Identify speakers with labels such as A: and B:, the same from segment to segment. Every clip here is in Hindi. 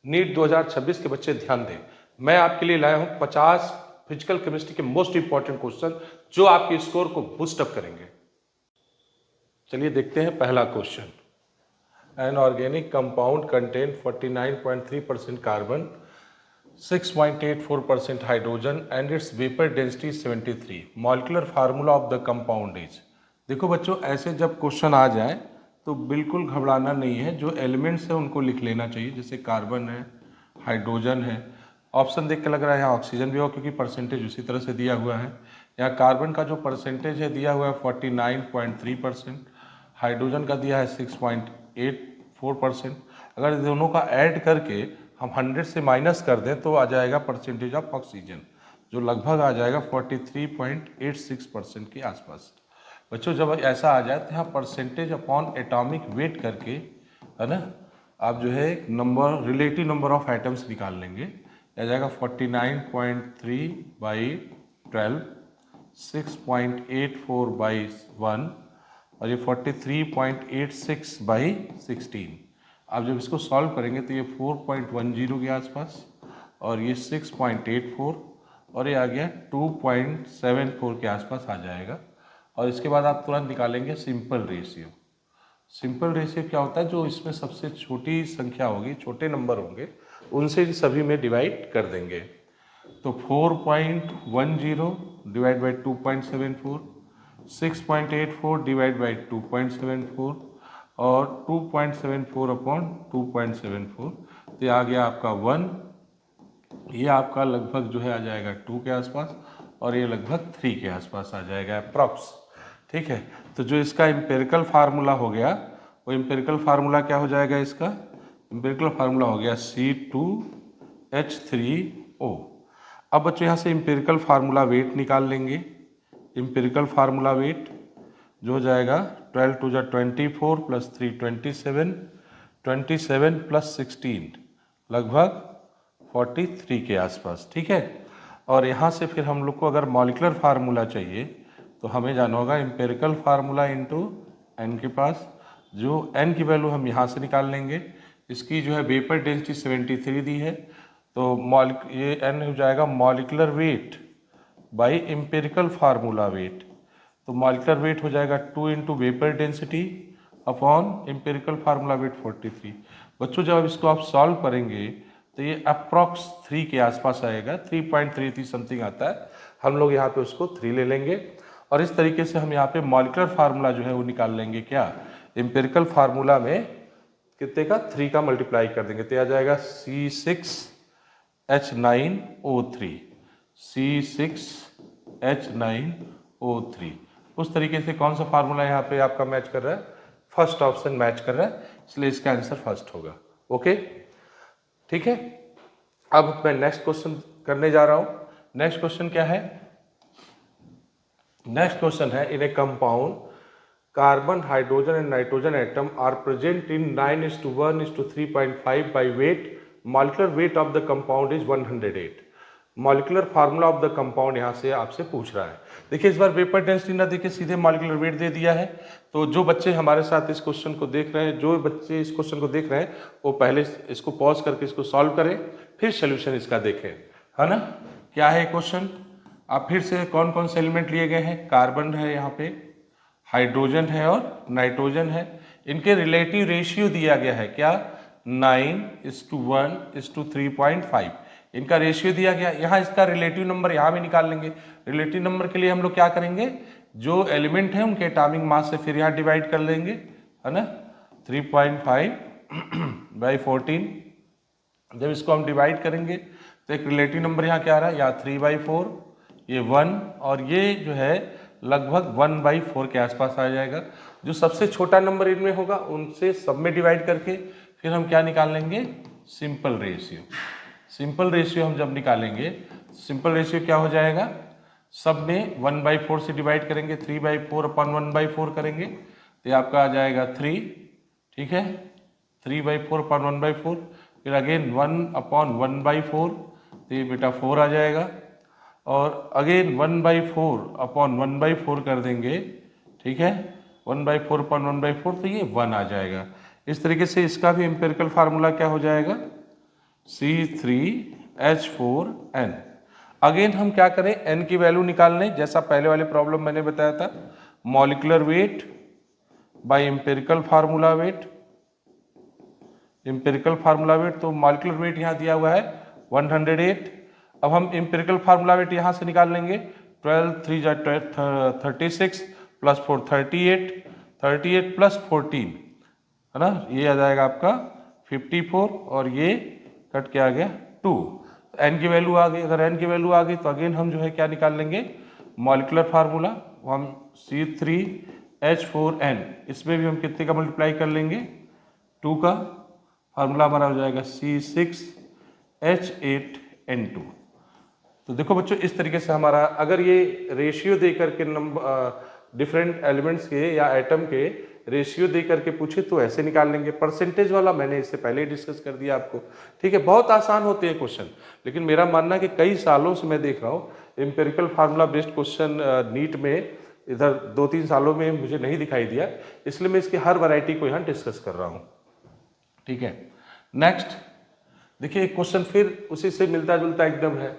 A: नीट 2026 के बच्चे ध्यान दें, मैं आपके लिए लाया हूं 50 फिजिकल केमिस्ट्री के मोस्ट इंपॉर्टेंट क्वेश्चन जो आपके स्कोर को बूस्ट अप करेंगे। चलिए देखते हैं पहला question. An organic compound contain 49.3% carbon, 6.84% hydrogen and it's vapour density 73। Molecular formula of the compound is. देखो बच्चों, ऐसे जब क्वेश्चन आ जाए तो बिल्कुल घबराना नहीं है, जो एलिमेंट्स है उनको लिख लेना चाहिए, जैसे कार्बन है, हाइड्रोजन है। ऑप्शन देख के लग रहा है यहाँ ऑक्सीजन भी होगा क्योंकि परसेंटेज उसी तरह से दिया हुआ है। यहाँ कार्बन का जो परसेंटेज है दिया हुआ है 49.3%, हाइड्रोजन का दिया है 6.84%। अगर दोनों का ऐड करके हम 100 से माइनस कर दें तो आ जाएगा परसेंटेज ऑफ ऑक्सीजन, जो लगभग आ जाएगा 43.86% के आसपास। बच्चों जब ऐसा आ जाए तो यहाँ परसेंटेज अपॉन एटॉमिक वेट करके, है ना, आप जो है number, relative number of atoms निकाल लेंगे। आ जाएगा 49.3/12, 6.84/1 और ये 43.86/16। आप जब इसको सॉल्व करेंगे तो ये 4.10 के आसपास और ये 6.84 और ये आ गया 2.74 के आसपास आ जाएगा। और इसके बाद आप तुरंत निकालेंगे सिंपल रेशियो। सिंपल रेशियो क्या होता है? जो इसमें सबसे छोटी संख्या होगी, छोटे नंबर होंगे, उनसे सभी में डिवाइड कर देंगे। तो 4.10 डिवाइड बाई 2.74, 6.84 डिवाइड बाई 2.74 और 2.74 अपॉन 2.74, तो आ गया आपका 1। ये आपका लगभग जो है आ जाएगा 2 के आसपास और ये लगभग 3 के आसपास आ जाएगा अप्रॉक्स। ठीक है, तो जो इसका एम्पिरिकल फार्मूला हो गया, वो एम्पिरिकल फार्मूला क्या हो जाएगा? इसका एम्पिरिकल फार्मूला हो गया C2H3O। अब बच्चों यहाँ से एम्पिरिकल फार्मूला वेट निकाल लेंगे। एम्पिरिकल फार्मूला वेट जो हो जाएगा 12 × 2 = 24 + 3 27, 27 + 16 लगभग 43 के आसपास। ठीक है, और यहाँ से फिर हम लोग को अगर मॉलिक्यूलर फार्मूला चाहिए तो हमें जाना होगा एम्पिरिकल फार्मूला इंटू एन के पास, जो एन की वैल्यू हम यहाँ से निकाल लेंगे। इसकी जो है वेपर डेंसिटी 73 दी है, तो ये एन हो जाएगा molecular weight by empirical formula wait. तो मॉलिक्यूलर वेट हो जाएगा 2 × vapour density upon empirical formula wait 43। बच्चों जब इसको आप सॉल्व करेंगे तो ये अप्रॉक्स 3 के आसपास आएगा, 3.33 समथिंग आता है। हम लोग यहाँ पे उसको 3 ले लेंगे और इस तरीके से हम यहाँ पे मॉलिक्यूलर फार्मूला जो है वो निकाल लेंगे। क्या? एम्पिरिकल फार्मूला में कितने का? 3 का मल्टीप्लाई कर देंगे तो आ जाएगा C6H9O3, C6H9O3। उस तरीके से कौन सा फार्मूला यहाँ पे आपका मैच कर रहा है? फर्स्ट ऑप्शन मैच कर रहा है, इसलिए इसका आंसर फर्स्ट होगा। ओके, ठीक है। अब मैं नेक्स्ट क्वेश्चन करने जा रहा हूं। नेक्स्ट क्वेश्चन क्या है? नेक्स्ट क्वेश्चन है, in a compound carbon, hydrogen and nitrogen atom are present in 9:1:3.5 by weight, molecular weight of the compound is 108। Molecular formula of the compound यहाँ से आपसे पूछ रहा है। देखिए इस बार वेपर डेंसिटी ना देके सीधे मॉलिक्यूलर वेट दे दिया है। तो जो बच्चे हमारे साथ इस क्वेश्चन को देख रहे हैं, जो बच्चे इस क्वेश्चन को देख रहे हैं, वो पहले इसको पॉज करके इसको सॉल्व करें, फिर सोल्यूशन इसका देखें, है ना। क्या है क्वेश्चन? आप फिर से कौन कौन से एलिमेंट लिए गए हैं? कार्बन है यहाँ पे, हाइड्रोजन है और नाइट्रोजन है। इनके रिलेटिव रेशियो दिया गया है क्या? 9:1:3.5 इनका रेशियो दिया गया। यहाँ इसका रिलेटिव नंबर यहाँ भी निकाल लेंगे। रिलेटिव नंबर के लिए हम लोग क्या करेंगे? जो एलिमेंट है उनके एटॉमिक मास से फिर यहाँ डिवाइड कर लेंगे, है ना। 3.5/14। जब इसको हम डिवाइड करेंगे तो एक रिलेटिव नंबर यहाँ क्या आ रहा है? यहाँ 3/4, ये 1 और ये जो है लगभग 1/4 के आसपास आ जाएगा। जो सबसे छोटा नंबर इनमें होगा उनसे सब में डिवाइड करके फिर हम क्या निकाल लेंगे? Simple ratio. सिंपल रेशियो हम जब निकालेंगे, सिंपल रेशियो क्या हो जाएगा? सब में 1/4 से डिवाइड करेंगे, 3/4/1/4 करेंगे तो ये आपका आ जाएगा 3। ठीक है, 3/4/1/4, फिर अगेन 1/1/4 तो ये बेटा 4 आ जाएगा और अगेन 1/4/1/4 कर देंगे। ठीक है, 1/4/1/4 तो ये 1 आ जाएगा। इस तरीके से इसका भी एम्पिरिकल फार्मूला क्या हो जाएगा? C3H4N। अगेन हम क्या करें, N की वैल्यू निकाल लें, जैसा पहले वाले प्रॉब्लम मैंने बताया था, molecular weight by empirical formula wait. Empirical formula wait, तो मॉलिक्यूलर वेट यहाँ दिया हुआ है 108। अब हम एम्पिरिकल फार्मूला वेट यहाँ से निकाल लेंगे, 12 3 36 प्लस 4 38, 38 प्लस 14 है ना, ये आ जाएगा आपका 54 और ये कट के आ गया 2। एन की वैल्यू आ गई, अगर एन की वैल्यू आ गई तो अगेन हम जो है क्या निकाल लेंगे, मॉलिक्यूलर फार्मूला, हम C3H4N, इसमें भी हम कितने का मल्टीप्लाई कर लेंगे, 2 का। फार्मूला हमारा हो जाएगा C6H8N2। तो देखो बच्चों, इस तरीके से हमारा, अगर ये रेशियो दे करके नंबर डिफरेंट एलिमेंट्स के या एटम के रेशियो दे करके पूछे तो ऐसे निकाल लेंगे। परसेंटेज वाला मैंने इससे पहले ही डिस्कस कर दिया आपको, ठीक है। बहुत आसान होते हैं क्वेश्चन, लेकिन मेरा मानना है कि कई सालों से मैं देख रहा हूँ empirical formula based question NEET में, इधर 2-3 सालों में मुझे नहीं दिखाई दिया, इसलिए मैं इसकी हर वैरायटी को यहाँ डिस्कस कर रहा हूँ, ठीक है। नेक्स्ट देखिए, एक क्वेश्चन फिर उसी से मिलता जुलता एकदम है।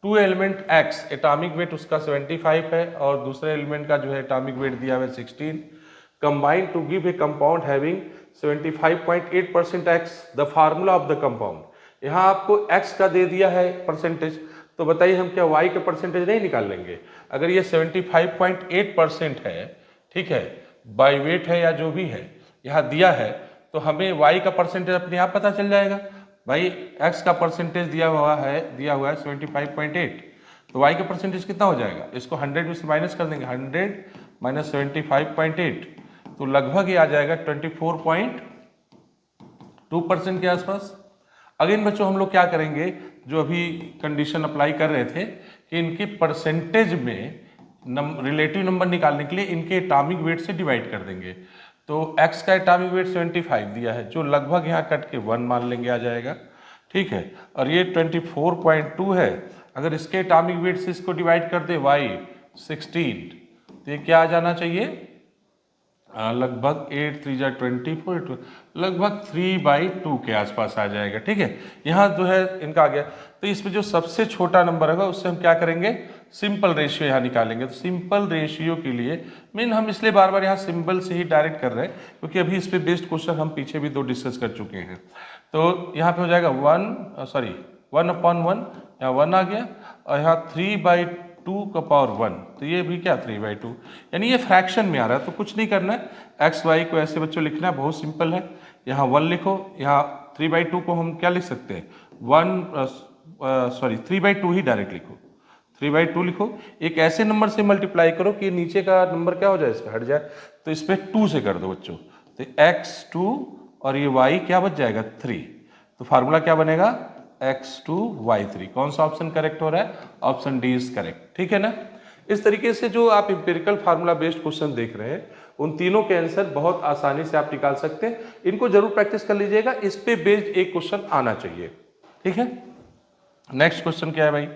A: 2 एलिमेंट X, एटॉमिक वेट उसका 75 है और दूसरे एलिमेंट का जो है एटॉमिक वेट दिया हुआ है 16, combined to give a compound having 75.8% X, the formula of the compound. यहाँ आपको X का दे दिया है परसेंटेज, तो बताइए हम क्या Y का परसेंटेज नहीं निकाल लेंगे? अगर ये 75.8% है, ठीक है, बाई वेट है या जो भी है यहाँ दिया है, तो हमें Y का परसेंटेज अपने आप पता चल जाएगा। भाई X का परसेंटेज दिया हुआ है 75.8, तो Y का परसेंटेज कितना हो जाएगा, इसको 100 में से माइनस कर देंगे, 100 माइनस 75.8, तो लगभग ये आ जाएगा 24.2% के आसपास। अगेन बच्चों हम लोग क्या करेंगे, जो अभी कंडीशन अप्लाई कर रहे थे कि इनके परसेंटेज में रिलेटिव नंबर निकालने के लिए इनके एटॉमिक वेट से डिवाइड कर देंगे। तो X का एटॉमिक वेट 75 दिया है, जो लगभग यहाँ कट के 1 मान लेंगे आ जाएगा, ठीक है। और ये 24.2 है, अगर इसके एटॉमिक वेट से इसको डिवाइड कर दे Y 16, तो ये क्या आ जाना चाहिए, लगभग 8 3 जा 24, लगभग 3/2 के आसपास आ जाएगा, ठीक है। यहाँ जो है इनका आ गया, तो इसमें जो सबसे छोटा नंबर होगा उससे हम क्या करेंगे, सिंपल रेशियो यहाँ निकालेंगे। तो सिंपल रेशियो के लिए मेन हम इसलिए बार बार यहाँ सिंबल से ही डायरेक्ट कर रहे हैं, क्योंकि अभी इस पे बेस्ड क्वेश्चन हम पीछे भी 2 डिस्कस कर चुके हैं। तो यहाँ पे हो जाएगा 1/1, यहाँ 1 आ गया, और यहाँ 3/2 का पावर 1, तो ये भी क्या 3/2, यानी ये फ्रैक्शन में आ रहा है। तो कुछ नहीं करना है, एक्स वाई को ऐसे बच्चों लिखना है, बहुत सिंपल है। यहाँ 1 लिखो, यहाँ 3/2 को हम क्या लिख सकते हैं, 3/2 ही डायरेक्ट लिखो, 3/2 लिखो। एक ऐसे नंबर से मल्टीप्लाई करो कि नीचे का नंबर क्या हो जाए, इसका हट जाए, तो इस पर 2 से कर दो बच्चों, तो x2 और ये y क्या बच जाएगा 3, तो फार्मूला क्या बनेगा x2 y3। कौन सा ऑप्शन करेक्ट हो रहा है, ऑप्शन डी इज करेक्ट, ठीक है ना। इस तरीके से जो आप इंपेरिकल फार्मूला बेस्ड क्वेश्चन देख रहे हैं, उन तीनों के आंसर बहुत आसानी से आप निकाल सकते हैं। इनको जरूर प्रैक्टिस कर लीजिएगा, इस पे बेस्ड एक क्वेश्चन आना चाहिए, ठीक है। नेक्स्ट क्वेश्चन क्या है भाई,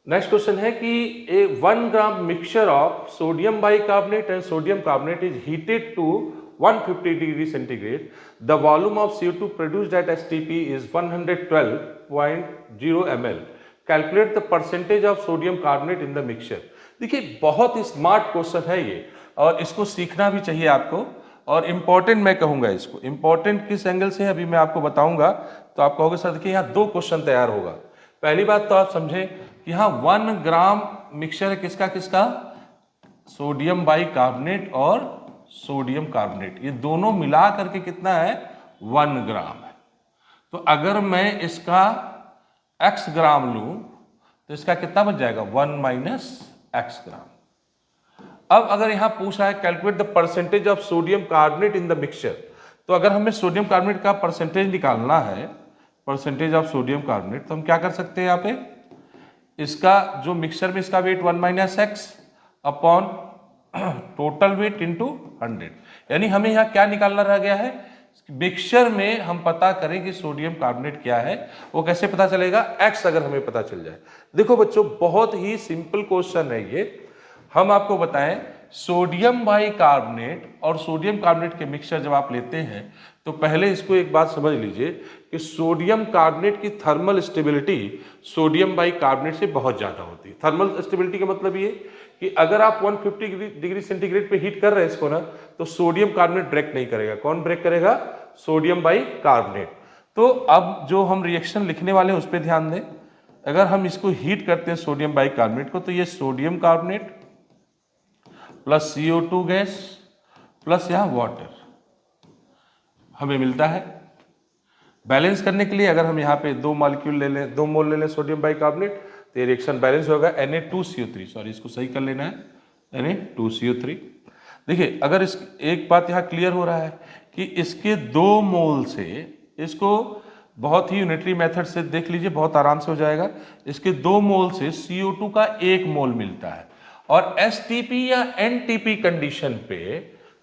A: नेक्स्ट क्वेश्चन है कि a 1 gram mixture of sodium bicarbonate and sodium carbonate is heated to 150 degree centigrade, the volume of CO2 produced at STP is 112.0 ml, calculate the percentage of sodium carbonate in the mixture. देखिए बहुत ही स्मार्ट क्वेश्चन है ये, और इसको सीखना भी चाहिए आपको, और इम्पॉर्टेंट मैं कहूंगा इसको। इम्पॉर्टेंट किस एंगल से है अभी मैं आपको बताऊंगा, तो आप कहोगे सर देखिए यहाँ 2 क्वेश्चन तैयार होगा। पहली बात तो आप समझे कि यहाँ 1 ग्राम मिक्सचर है किसका किसका, सोडियम बाइकार्बोनेट और सोडियम कार्बोनेट, ये दोनों मिला करके कितना है 1 ग्राम है। तो अगर मैं इसका x ग्राम लूं तो इसका कितना बच जाएगा 1 माइनस x ग्राम। अब अगर यहां पूछ रहा है calculate the percentage of sodium carbonate in the mixture, तो अगर हमें सोडियम कार्बोनेट का परसेंटेज निकालना है, परसेंटेज ऑफ सोडियम कार्बोनेट, तो हम क्या कर सकते हैं यहाँ पे, इसका जो मिक्सचर में इसका weight 1 minus x upon total weight into 100, यानी हमें यहाँ क्या निकालना रह गया है, मिक्सचर में हम पता करें कि सोडियम कार्बोनेट क्या है। वो कैसे पता चलेगा, एक्स अगर हमें पता चल जाए। देखो बच्चों बहुत ही सिंपल क्वेश्चन है ये। हम आपको बताएं सोडियम बाइकार्बोनेट और सोडियम कार्बोनेट के मिक्सचर जब आप लेते हैं तो पहले इसको एक बात समझ लीजिए कि सोडियम कार्बोनेट की थर्मल स्टेबिलिटी सोडियम बाइकार्बोनेट से बहुत ज़्यादा होती है। थर्मल स्टेबिलिटी का मतलब ये कि अगर आप 150 डिग्री सेंटीग्रेड पे हीट कर रहे हैं इसको ना, तो सोडियम कार्बोनेट ब्रेक नहीं करेगा। कौन ब्रेक करेगा? Sodium bicarbonate. तो अब जो हम रिएक्शन लिखने वाले हैं उस पर ध्यान दें। अगर हम इसको हीट करते हैं सोडियम बाइकार्बोनेट को, तो ये sodium carbonate plus CO2 gas plus यहाँ वाटर हमें मिलता है। बैलेंस करने के लिए अगर हम यहाँ पे 2 मॉलिक्यूल ले लें, 2 मोल ले लें सोडियम बाइकार्बोनेट, तो ये रिएक्शन बैलेंस होगा Na2CO3। सॉरी, इसको सही कर लेना है, Na2CO3। देखिए, अगर इस एक बात यहाँ क्लियर हो रहा है कि इसके 2 मोल से, इसको बहुत ही यूनिटरी मेथड से देख लीजिए, बहुत आराम से हो जाएगा। इसके 2 मोल से CO2 का 1 मोल मिलता है, और STP या NTP कंडीशन पे,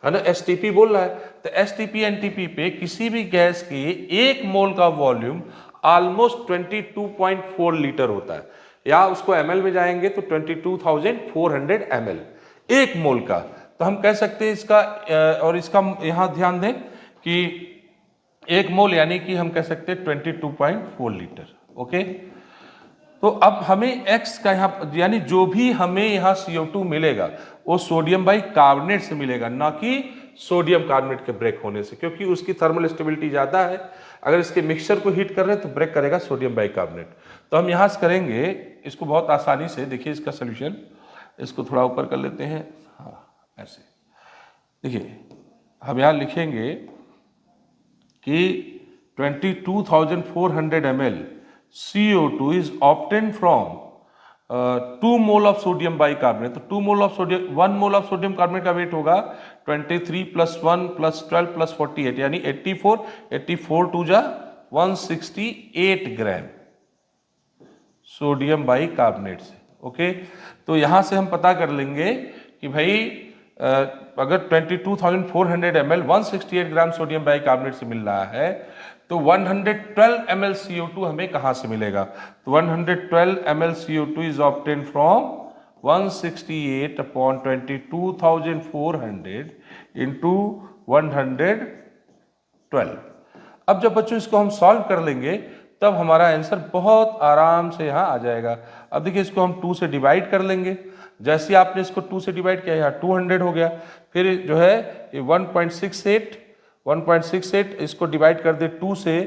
A: है ना, STP बोल रहा है, तो STP NTP पे किसी भी गैस के 1 मोल का वॉल्यूम ऑलमोस्ट 22.4 लीटर होता है, या उसको ml में जाएंगे तो 22,400 ml 1 मोल का। तो हम कह सकते हैं इसका, और इसका यहां ध्यान दें कि 1 मोल यानी कि हम कह सकते हैं 22.4 लीटर। ओके, तो अब हमें X का यहाँ, यानी जो भी हमें यहाँ CO2 मिलेगा वो सोडियम बाइकार्बोनेट से मिलेगा, ना कि सोडियम कार्बोनेट के ब्रेक होने से, क्योंकि उसकी थर्मल स्टेबिलिटी ज़्यादा है। अगर इसके मिक्सचर को हीट कर रहे हैं तो ब्रेक करेगा सोडियम बाइकार्बोनेट। तो हम यहाँ से करेंगे इसको बहुत आसानी से। देखिए इसका सोल्यूशन, इसको थोड़ा ऊपर कर लेते हैं, हाँ ऐसे। देखिए हम यहाँ लिखेंगे कि 22,400 ml CO2 is obtained from 2 mole of sodium bicarbonate. तो 2 mole of sodium, 1 mole of sodium carbonate का वेट होगा 23 + 1 + 12 + 48 यानी 84। 84 टू जा 168 ग्राम सोडियम बाइकार्बोनेट से। ओके, तो यहां से हम पता कर लेंगे कि भाई अगर 22,400 ml 168 ग्राम सोडियम बाइकार्बोनेट से मिल रहा है, तो 112 ml CO2 हमें कहां से मिलेगा? तो 112 ml CO2 is obtain from 168 upon 22,400 into 112। अब जब बच्चों इसको हम सॉल्व कर लेंगे तब हमारा आंसर बहुत आराम से यहाँ आ जाएगा। अब देखिए इसको हम 2 से डिवाइड कर लेंगे। जैसे आपने इसको 2 से डिवाइड किया, यहाँ 200 हो गया। फिर जो है ये 1.68 इसको डिवाइड कर दे 2 से,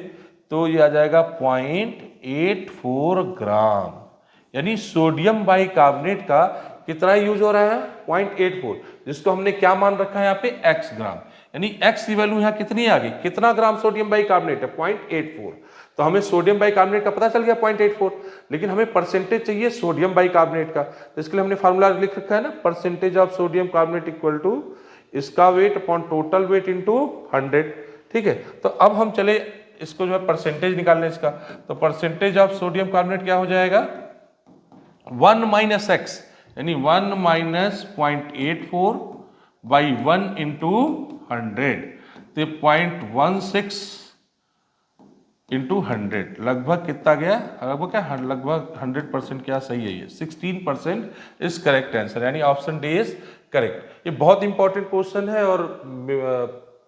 A: तो ये आ जाएगा 0.84 ग्राम। यानी सोडियम बाइकार्बोनेट का कितना यूज हो रहा है? 0.84, जिसको हमने क्या मान रखा है यहाँ पे? x ग्राम। यानी x की वैल्यू यहाँ कितनी आ गई? कितना ग्राम सोडियम बाइकार्बोनेट है? 0.84। तो हमें सोडियम बाइकार्बोनेट का पता चल गया 0.84, लेकिन हमें परसेंटेज चाहिए सोडियम बाइकार्बोनेट का। तो इसके लिए हमने फार्मूला लिख रखा है ना, percentage of sodium carbonate equal to इसका weight upon total weight into 100। ठीक है, तो अब हम चले इसको जो है परसेंटेज निकालने इसका। तो परसेंटेज ऑफ सोडियम कार्बोनेट क्या हो जाएगा? 1 - x यानी 1 - 0.84 बाई 1 इंटू 100, तो 0.16 इंटू 100 लगभग कितना गया? लगभग क्या, लगभग 100% क्या सही है? ये 16% इज करेक्ट आंसर, यानी ऑप्शन डी इज करेक्ट। ये बहुत इंपॉर्टेंट क्वेश्चन है और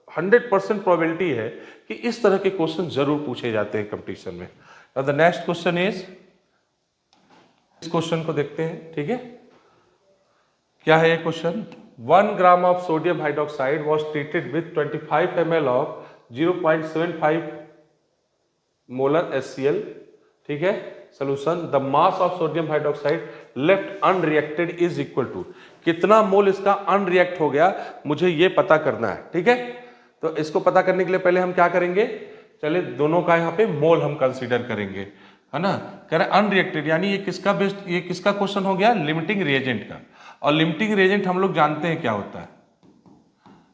A: 100% प्रोबेबिलिटी है कि इस तरह के क्वेश्चन जरूर पूछे जाते हैं कंपटीशन में। द नेक्स्ट क्वेश्चन इज, इस क्वेश्चन को देखते हैं। ठीक है, क्या है ये question? 1 gram of sodium hydroxide was treated with 25 ml of 0.75 molar HCl। ठीक है, solution the mass of sodium hydroxide left unreacted is equal to, कितना मोल इसका अनरिएक्ट हो गया मुझे ये पता करना है। ठीक है, तो इसको पता करने के लिए पहले हम क्या करेंगे? चले दोनों का यहाँ पे मोल हम कंसीडर करेंगे, है ना। कह रहे अनरिएक्टेड, यानी ये किसका बेस्ट, ये किसका क्वेश्चन हो गया? लिमिटिंग रिएजेंट का। और लिमिटिंग रिएजेंट हम लोग जानते हैं क्या होता है।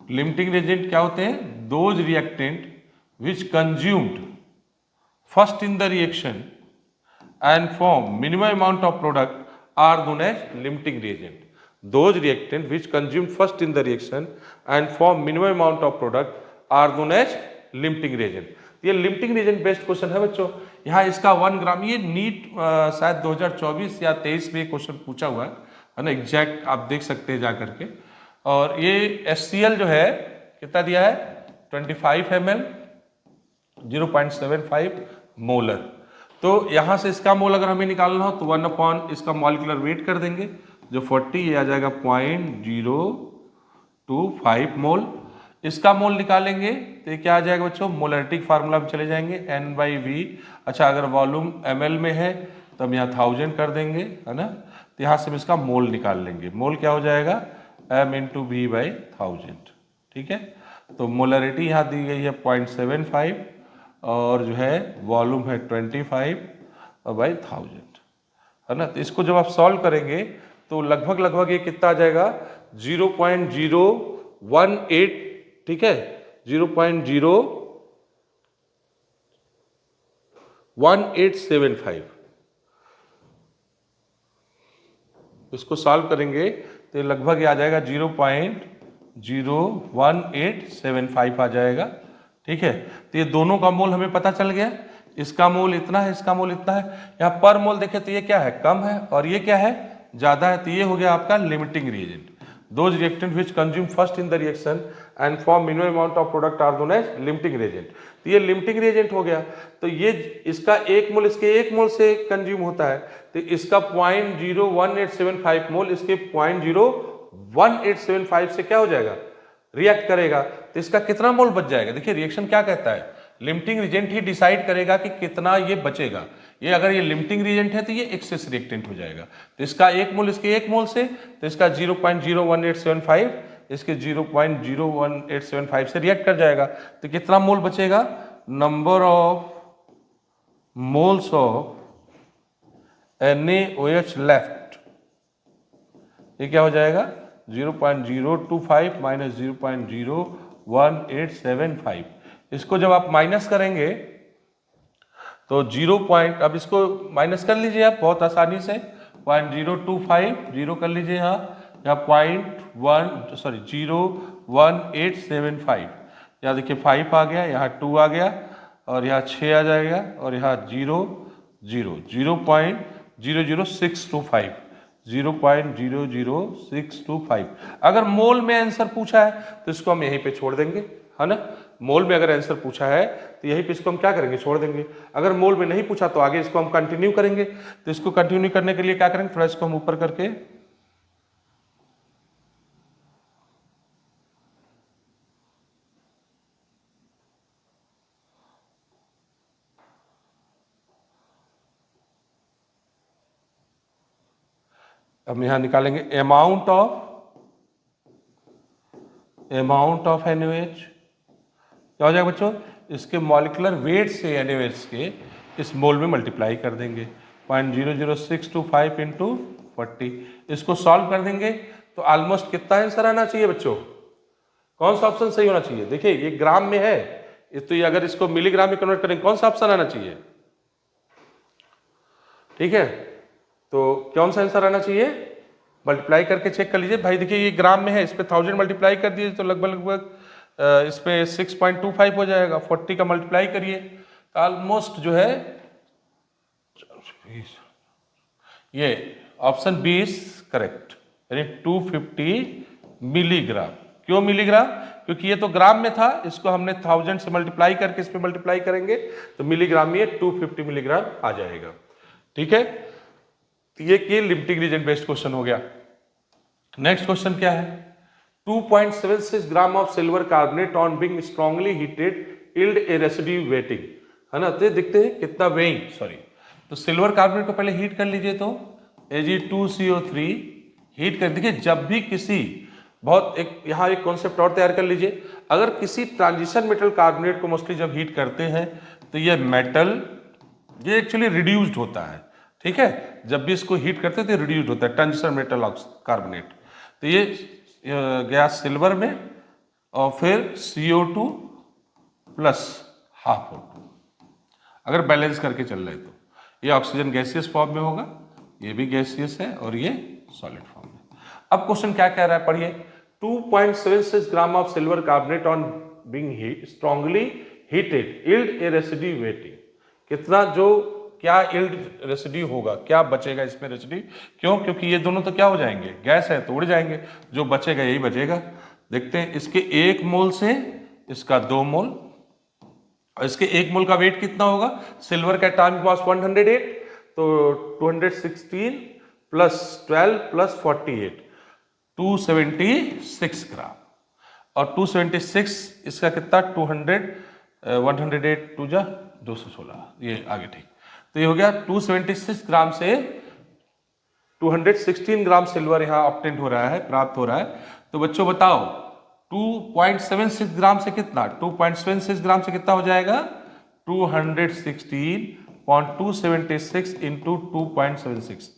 A: लिमिटिंग रिएजेंट क्या होते हैं? Those reactant which consumed first in the reaction and form minimum amount of product are known as limiting reagent. Those reactant which consumed first in the reaction and form minimum amount of product are known as limiting reagent. ये लिमिटिंग रिएजेंट बेस्ड क्वेश्चन है बच्चों। यहाँ इसका 1 ग्राम, ये नीट शायद 2024 या 23 में क्वेश्चन पूछा हुआ है ना, एग्जैक्ट आप देख सकते हैं जा करके। और ये HCl जो है कितना दिया है 25 ml 0.75 मोलर। तो यहाँ से इसका मोल अगर हमें निकालना हो तो 1/, इसका मॉलिक्यूलर वेट कर देंगे जो 40, ये आ जाएगा 0.025 मोल। इसका मोल निकालेंगे तो ये क्या आ जाएगा बच्चों, मोलरिटी फार्मूला में चले जाएंगे N/V। अच्छा अगर वॉल्यूम ml में है तो हम यहाँ 1000 कर देंगे, है ना। तो यहाँ से हम इसका मोल निकाल लेंगे। मोल क्या हो जाएगा m/V/1000, ठीक है। तो मोलरिटी यहाँ दी गई है 0.75 और जो है वॉल्यूम है 25/1000, है ना। तो इसको जब आप सॉल्व करेंगे तो लगभग ये कितना आ जाएगा 0.018, ठीक है, 0.01875। इसको सॉल्व करेंगे तो लगभग ये आ जाएगा 0.01875 आ जाएगा, ठीक है। तो ये दोनों का मोल हमें पता चल गया, इसका मोल इतना है, इसका मोल इतना है। यहाँ पर मोल देखें तो ये क्या है, कम है, और ये क्या है, ज्यादा है। तो ये हो गया आपका limiting reagent. Those reactant which consume first in the reaction and form minimum amount of product are known as limiting reagent। तो ये limiting reagent हो गया। तो ये इसका एक मोल इसके एक मोल से कंज्यूम होता है, तो इसका 0.01875 मोल इसके 0.01875 से क्या हो जाएगा, रिएक्ट करेगा। तो इसका कितना मोल बच जाएगा। देखिए रिएक्शन क्या कहता है, लिमिटिंग रिएजेंट ही डिसाइड करेगा कि कितना ये बचेगा। ये अगर ये लिमिटिंग रिएजेंट है तो ये एक्सेस रिएक्टेंट हो जाएगा। तो इसका एक मोल इसके एक मोल से, तो इसका 0.01875 इसके 0.01875 से रिएक्ट कर जाएगा। तो कितना मोल बचेगा, number of moles of NaOH left, ये क्या हो जाएगा 0.025 माइनस 0.01875। इसको जब आप माइनस करेंगे तो अब इसको माइनस कर लीजिए आप बहुत आसानी से, 0.025 जीरो कर लीजिए यहाँ 0.1875, यहाँ देखिए 5 आ गया, यहाँ 2 आ गया, और यहाँ 6 आ जाएगा, और यहाँ 0.00625 0.00625। अगर मोल में आंसर पूछा है तो इसको हम यहीं पे छोड़ देंगे, है ना। मोल में अगर आंसर पूछा है तो यहीं पे इसको हम क्या करेंगे, छोड़ देंगे। अगर मोल में नहीं पूछा तो आगे इसको हम कंटिन्यू करेंगे। तो इसको कंटिन्यू करने के लिए क्या करेंगे, थोड़ा इसको हम ऊपर करके हम यहां निकालेंगे अमाउंट ऑफ NaOH। क्या हो जाएगा बच्चों, इसके मॉलिक्यूलर वेट से NaOH के इस मोल में मल्टीप्लाई कर देंगे 0.00625 इंटू 40। इसको सॉल्व कर देंगे तो ऑलमोस्ट कितना आंसर आना चाहिए बच्चों, कौन सा ऑप्शन सही होना चाहिए। देखिए ये ग्राम में है, तो ये अगर इसको मिलीग्राम में कन्वर्ट करेंगे कौन सा ऑप्शन आना चाहिए, ठीक है। तो कौन सा आंसर आना चाहिए, मल्टीप्लाई करके चेक कर लीजिए भाई। देखिए ये ग्राम में है, इस पे 1000 मल्टीप्लाई कर दिए तो लगभग इस पे 6.25 हो जाएगा। 40 का मल्टीप्लाई करिए तो ऑलमोस्ट जो है ये ऑप्शन 20 करेक्ट, यानी 250 मिलीग्राम। क्यों मिलीग्राम, क्योंकि ये तो ग्राम में था, इसको हमने 1000 से मल्टीप्लाई करके इस पे मल्टीप्लाई करेंगे तो मिलीग्राम में ये 250 मिलीग्राम आ जाएगा, ठीक है। तो ये लिमिटिंग रीजन बेस्ड क्वेश्चन हो गया। नेक्स्ट क्वेश्चन क्या है, 2.76 gram of silver carbonate on being strongly heated yield A residue waiting, है ना। तो देखते हैं कितना वेइंग, तो सिल्वर कार्बोनेट को पहले हीट कर लीजिए तो Ag2CO3 हीट कर। देखिए जब भी किसी यहाँ एक कॉन्सेप्ट और तैयार कर लीजिए, अगर किसी ट्रांजिशन मेटल कार्बोनेट को मोस्टली जब हीट करते हैं तो ये मेटल ये एक्चुअली रिड्यूस्ड होता है, ठीक है। जब भी इसको हीट करते हैं तो रिड्यूस्ड होता है ट्रांजिशन मेटल कार्बोनेट। तो ये गया सिल्वर में और फिर CO2 प्लस हाफ O2, अगर बैलेंस करके चल रहे तो ये ऑक्सीजन गैसियस फॉर्म में होगा, ये भी गैसियस है और ये सॉलिड फॉर्म में। अब क्वेश्चन क्या कह रहा है पढ़िए, 2.76 gram of silver carbonate on being strongly heated yield A residue waiting. कितना जो क्या यील्ड रेसिड्यू होगा, क्या बचेगा इसमें रेसिड्यू, क्यों, क्योंकि ये दोनों तो क्या हो जाएंगे, गैस है तो उड़ जाएंगे, जो बचेगा यही बचेगा। देखते हैं, इसके 1 मोल से इसका 2 मोल, और इसके 1 मोल का वेट कितना होगा, सिल्वर का एटॉमिक मास 108, तो 216 प्लस 12 प्लस 48 276 ग्राम, और 276 इसका कितना 200 108 टू जा 216, ये आगे ठीक, तो ये हो गया 276 ग्राम से 216 ग्राम सिल्वर यहाँ ऑब्टेन हो रहा है, प्राप्त हो रहा है। तो बच्चों बताओ 2.76 ग्राम से कितना, 2.76 ग्राम से कितना हो जाएगा 216.276 इंटू 2.76,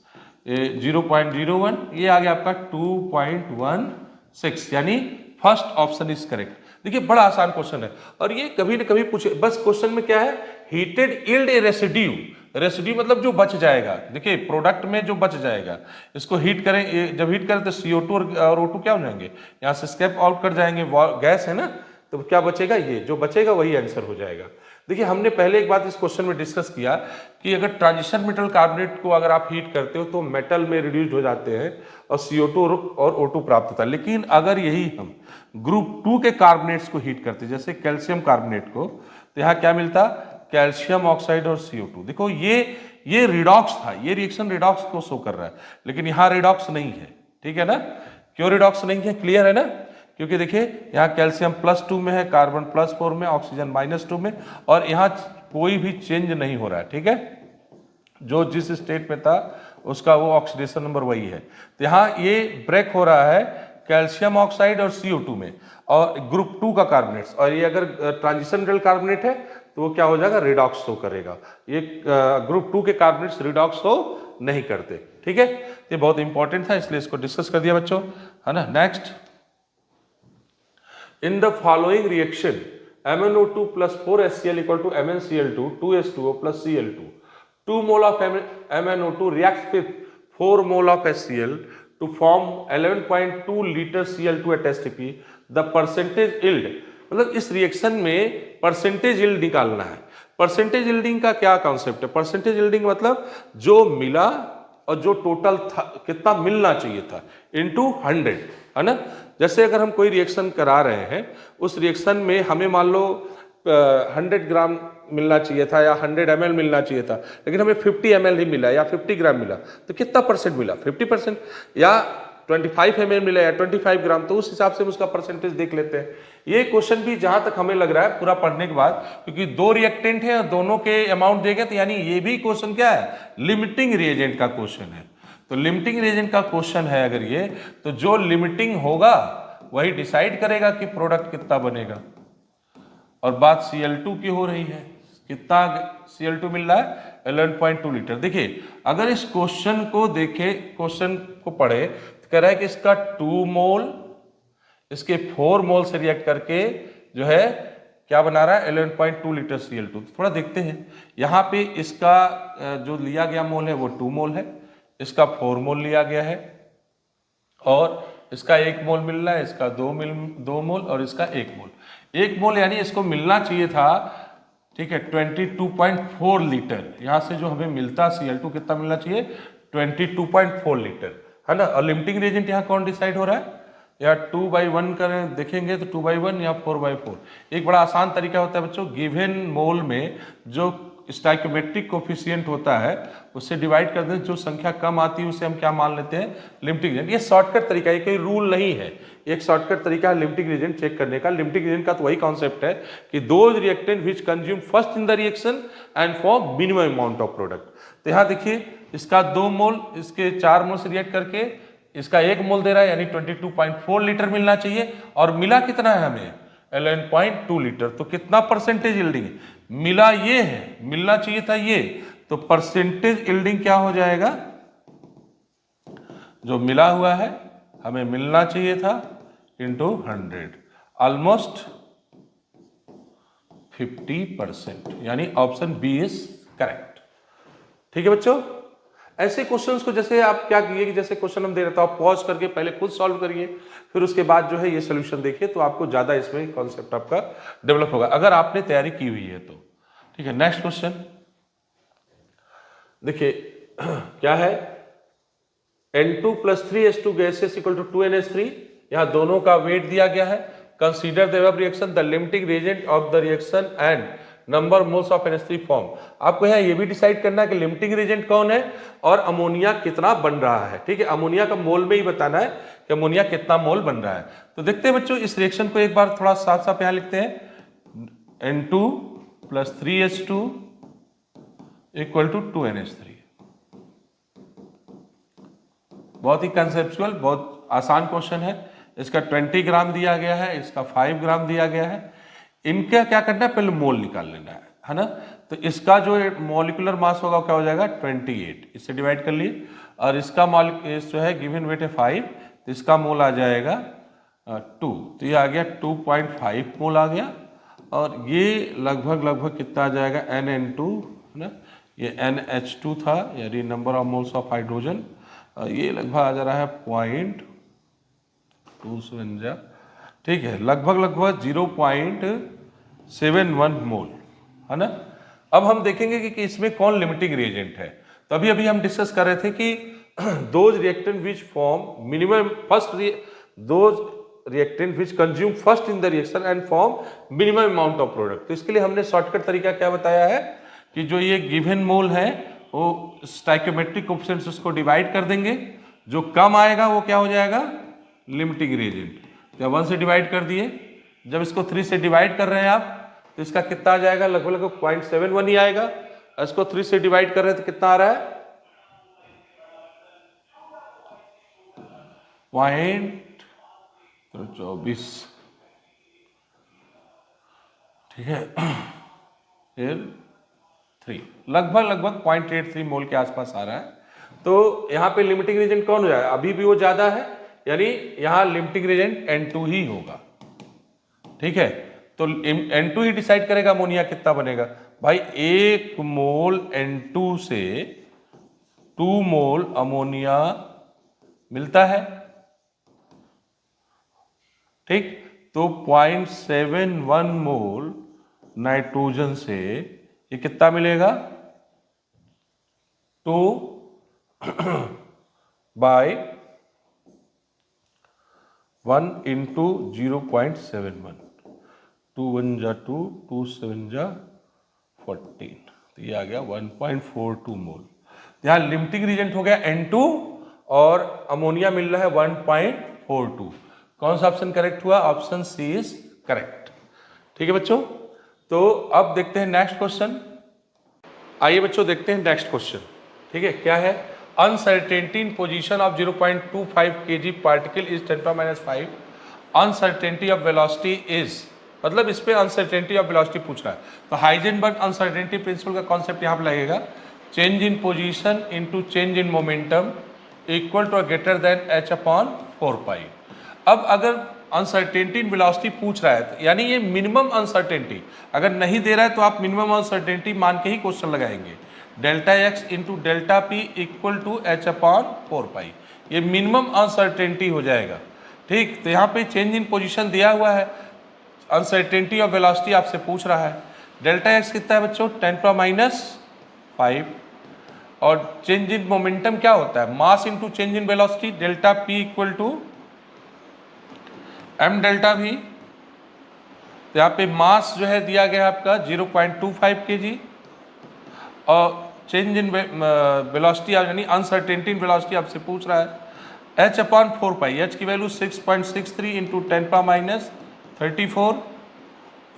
A: 0.01, ये आ गया आपका 2.16, यानी फर्स्ट ऑप्शन इज करेक्ट। देखिए बड़ा आसान क्वेश्चन है, और ये कभी न कभी पूछे, बस क्वेश्चन में क्या है, हीटेड यील्ड ए रेसिड्यू, रेसिड्यू मतलब जो बच जाएगा, देखिए प्रोडक्ट में जो बच जाएगा, इसको हीट करें, जब हीट करें तो CO2 और O2 क्या हो जाएंगे, यहाँ से स्केप आउट कर जाएंगे, गैस है ना, तो क्या बचेगा, ये जो बचेगा वही आंसर हो जाएगा। देखिए हमने पहले एक बात इस क्वेश्चन में डिस्कस किया कि अगर ट्रांजिशन मेटल कार्बोनेट को अगर आप हीट करते हो तो मेटल में रिड्यूस हो जाते हैं और CO2 और O2 प्राप्त होता है, लेकिन अगर यही हम ग्रुप 2 के कार्बोनेट्स को हीट करते जैसे कैल्शियम कार्बोनेट को, तो यहाँ क्या मिलता, कैल्शियम ऑक्साइड और CO2। देखो ये रिडॉक्स था, ये रिएक्शन रिडॉक्स को शो कर रहा है, लेकिन यहाँ रिडॉक्स नहीं है, ठीक है ना, क्यों रिडॉक्स नहीं है, क्लियर है ना, क्योंकि देखिए यहाँ कैल्शियम +2 में है, कार्बन +4 में, ऑक्सीजन -2 में, और यहाँ कोई भी चेंज नहीं हो रहा है, ठीक है, जो जिस स्टेट में था उसका वो ऑक्सीडेशन नंबर वही है। तो यहाँ ये ब्रेक हो रहा है कैल्शियम ऑक्साइड और CO2 में, और ग्रुप 2 का कार्बोनेट्स, और ये अगर ट्रांजिशन मेटल कार्बोनेट है तो वो क्या हो जाएगा, रिडॉक्स शो करेगा। ये ग्रुप 2 के कार्बोनेट्स रिडॉक्स शो नहीं करते, ठीक है, ये बहुत इंपॉर्टेंट था इसलिए इसको डिस्कस कर दिया बच्चों, है ना। Next, in the following reaction MnO2 plus 4HCl equal to MnCl2 2H2O plus Cl2, 2 mole of MnO2 reacts with 4 mole of HCl to form 11.2 liter Cl2 at STP, the percentage yield, मतलब इस रिएक्शन में परसेंटेज यील्ड निकालना है। परसेंटेज यील्डिंग का क्या कॉन्सेप्ट है, परसेंटेज यील्डिंग मतलब जो मिला और जो टोटल था कितना मिलना चाहिए था इनटू 100, है ना। जैसे अगर हम कोई रिएक्शन करा रहे हैं, उस रिएक्शन में हमें मान लो 100 ग्राम मिलना चाहिए था या 100 ml मिलना चाहिए था, लेकिन हमें 50 ml ही मिला या 50 ग्राम मिला, तो कितना परसेंट मिला, 50%, या 25 ml मिला या 25 ग्राम, तो उस हिसाब से हम उसका परसेंटेज देख लेते हैं। ये क्वेश्चन भी जहां तक हमें लग रहा है पूरा पढ़ने के बाद, क्योंकि 2 रिएक्टेंट है और दोनों के अमाउंट देंगे, तो यानी ये भी क्वेश्चन क्या है, लिमिटिंग रिएजेंट का क्वेश्चन है। तो लिमिटिंग रिएजेंट का क्वेश्चन है अगर ये, तो जो लिमिटिंग होगा वही डिसाइड करेगा कि प्रोडक्ट कितना बनेगा। और बात Cl2 की हो रही है, कितना Cl2 मिल रहा है 11.2 लीटर। देखिए अगर इस क्वेश्चन को देखे, क्वेश्चन को पढ़े, तो कह रहा है कि इसका 2 मोल इसके 4 मोल से रिएक्ट करके जो है क्या बना रहा है 11.2 लीटर Cl2। थोड़ा देखते हैं, यहाँ पे इसका जो लिया गया मोल है वो 2 मोल है, इसका 4 मोल लिया गया है, और इसका 1 मोल मिल रहा है, इसका 2 मोल और इसका 1 मोल। 1 मोल यानी इसको मिलना चाहिए था, ठीक है, 22.4 लीटर। यहाँ से जो हमें मिलता Cl2 कितना मिलना चाहिए 22.4 लीटर, है ना। और लिमिटिंग रिएजेंट यहाँ कौन डिसाइड हो रहा है, या 2/1 करें देखेंगे तो 2/1 या 4/4। एक बड़ा आसान तरीका होता है बच्चों, गिवन मोल में जो स्टाइकोमेट्रिक कोफिशिएंट होता है उससे डिवाइड कर दें, जो संख्या कम आती है उसे हम क्या मान लेते हैं, लिमिटिंग रिएजेंट। ये शॉर्टकट तरीका है, कोई रूल नहीं है, एक शॉर्टकट तरीका है लिमिटिंग रिएजेंट चेक करने का। लिमिटिंग रिएजेंट का तो वही कॉन्सेप्ट है कि those reactant which consume first in the reaction and for minimum amount of product. तो यहाँ देखिए इसका 2 मोल इसके 4 मोल से रिएक्ट करके इसका 1 मोल दे रहा है, यानी 22.4 लीटर मिलना चाहिए, और मिला कितना है हमें 11.2 लीटर। तो कितना परसेंटेज यील्डिंग मिला, ये है, मिलना चाहिए था ये, तो परसेंटेज यील्डिंग क्या हो जाएगा, जो मिला हुआ है हमें मिलना चाहिए था इंटू 100, ऑलमोस्ट 50%, यानी ऑप्शन बी इज करेक्ट। ठीक है बच्चों, ऐसे क्वेश्चंस को जैसे आप क्या कीजिए कि जैसे क्वेश्चन हम दे रहे थे आप पॉज करके पहले खुद सॉल्व करिए, फिर उसके बाद जो है ये सोल्यूशन देखिए, तो आपको ज्यादा इसमें कॉन्सेप्ट आपका डेवलप होगा अगर आपने तैयारी की हुई है तो। ठीक है, नेक्स्ट क्वेश्चन, देखिए क्या है, N2 + 3H2 gaseous equal to 2NH3, यहाँ दोनों का वेट दिया गया है। Consider the above reaction, the limiting reagent of the reaction and number moles of NH3 form. आपको यहाँ ये भी डिसाइड करना है कि लिमिटिंग रिएजेंट कौन है और अमोनिया कितना बन रहा है। ठीक है, अमोनिया का मोल में ही बताना है कि अमोनिया कितना मोल बन रहा है। तो देखते हैं बच्चों, इस रिएक्शन को एक बार थोड़ा साफ साफ यहाँ लिखते हैं। N2 + 3H2 equal to 2NH3। बहुत ही कंसेप्चुअल, बहुत आसान क्वेश्चन है। इसका 20 ग्राम दिया गया है, इसका 5 ग्राम दिया गया है। इनका क्या करना है, पहले मोल निकाल लेना है ना। तो इसका जो मॉलिक्यूलर मास होगा क्या हो जाएगा 28, इससे डिवाइड कर लिए। और इसका जो है गिवन वेट है 5, तो इसका मोल आ जाएगा 2, तो ये आ गया 2.5 मोल आ गया। और ये लगभग कितना आ जाएगा NN2 है ना, ये NH2 था, यानी number of moles of hydrogen. ये लगभग आ जा रहा है 0.2 ठीक है, लगभग 0.71 मोल है ना। अब हम देखेंगे कि इसमें कौन लिमिटिंग रिएजेंट है। तो अभी हम डिस्कस कर रहे थे कि those reactant which form minimum first those reactant which consume first in the reaction and form minimum amount of product. तो इसके लिए हमने शॉर्टकट तरीका क्या बताया है कि जो ये गिवन मोल है वो स्टाइकियोमेट्रिक कोएफिशिएंट से उसको डिवाइड कर देंगे, जो कम आएगा वो क्या हो जाएगा लिमिटिंग रिएजेंट। तो 1 से डिवाइड कर दिए, जब इसको 3 से डिवाइड कर रहे हैं आप तो इसका कितना आ जाएगा, लगभग 0.71 ही आएगा। इसको 3 से डिवाइड कर रहे हैं तो कितना आ रहा है 0.24, ठीक है, फिर 3 लगभग 0.83 मोल के आसपास आ रहा है। तो यहाँ पे लिमिटिंग रिएजेंट कौन हो जाएगा, अभी भी वो ज्यादा है, यानी यहाँ लिमिटिंग रिएजेंट N2 ही होगा। ठीक है, तो N2 ही डिसाइड करेगा अमोनिया कितना बनेगा। भाई 1 मोल N2 से 2 मोल अमोनिया मिलता है। ठीक, तो 0.71 मोल नाइट्रोजन से ये कितना मिलेगा 2 बाय 1 इंटू 0.71, 2 1 जा 2, 2 7 जा 14, तो ये आ गया 1.42 मोल। यहाँ लिमिटिंग रिएजेंट हो गया N2 और अमोनिया मिल रहा है 1.42। कौन सा ऑप्शन करेक्ट हुआ, ऑप्शन सी इज करेक्ट। ठीक है बच्चों, तो अब देखते हैं नेक्स्ट क्वेश्चन। आइए बच्चों देखते हैं नेक्स्ट क्वेश्चन। ठीक है, क्या है, uncertainty in position of 0.25 kg particle is 10⁻⁵। Uncertainty of velocity is, मतलब इस पे अनसर्टेनिटी ऑफ वेलोसिटी पूछ रहा है। तो हाइजेनबर्ग अनसर्टेनिटी प्रिंसिपल का कॉन्सेप्ट यहाँ पे लगेगा, change in position into change in momentum equal to greater than h/4π। अब अगर अनसर्टेनिटी इन वेलोसिटी पूछ रहा है तो यानी ये मिनिमम अनसर्टेनिटी, अगर नहीं दे रहा है तो आप मिनिमम अनसर्टेनिटी मान के ही क्वेश्चन लगाएंगे। Delta x into delta p equal to h/4π, ये मिनिमम अनसर्टेनिटी हो जाएगा। ठीक, तो यहाँ पे चेंज इन पोजीशन दिया हुआ है, अनसर्टेनिटी ऑफ वेलोसिटी आपसे पूछ रहा है। डेल्टा x कितना है बच्चों 10⁻⁵, और चेंज इन मोमेंटम क्या होता है mass into change in velocity, delta p equal to m delta v। तो यहाँ पे मास जो है दिया गया आपका 0.25 kg और चेंज इन वेलोसिटी यानी अनसर्टेनिटी इन वेलोसिटी आपसे पूछ रहा है h/4π। h की वैल्यू 6.63 इंटू 10⁻34,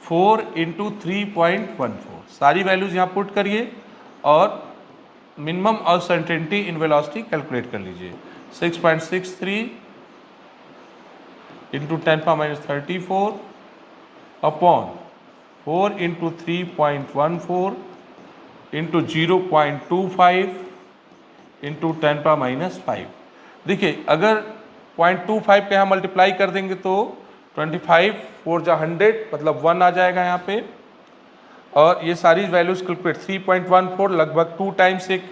A: 4 इंटू 3.14, सारी वैल्यूज यहाँ पुट करिए और minimum uncertainty in velocity calculate कर लीजिए। 6.63 into 10⁻34 upon 4 into 3.14 into 0.25 into 10⁻⁵। देखिए अगर 0.25 पे यहाँ मल्टीप्लाई कर देंगे तो 25 4 जा 100 मतलब 1 आ जाएगा यहाँ पे, और ये सारी वैल्यूज कैलकुलेट 3.14 लगभग 2 टाइम्स एक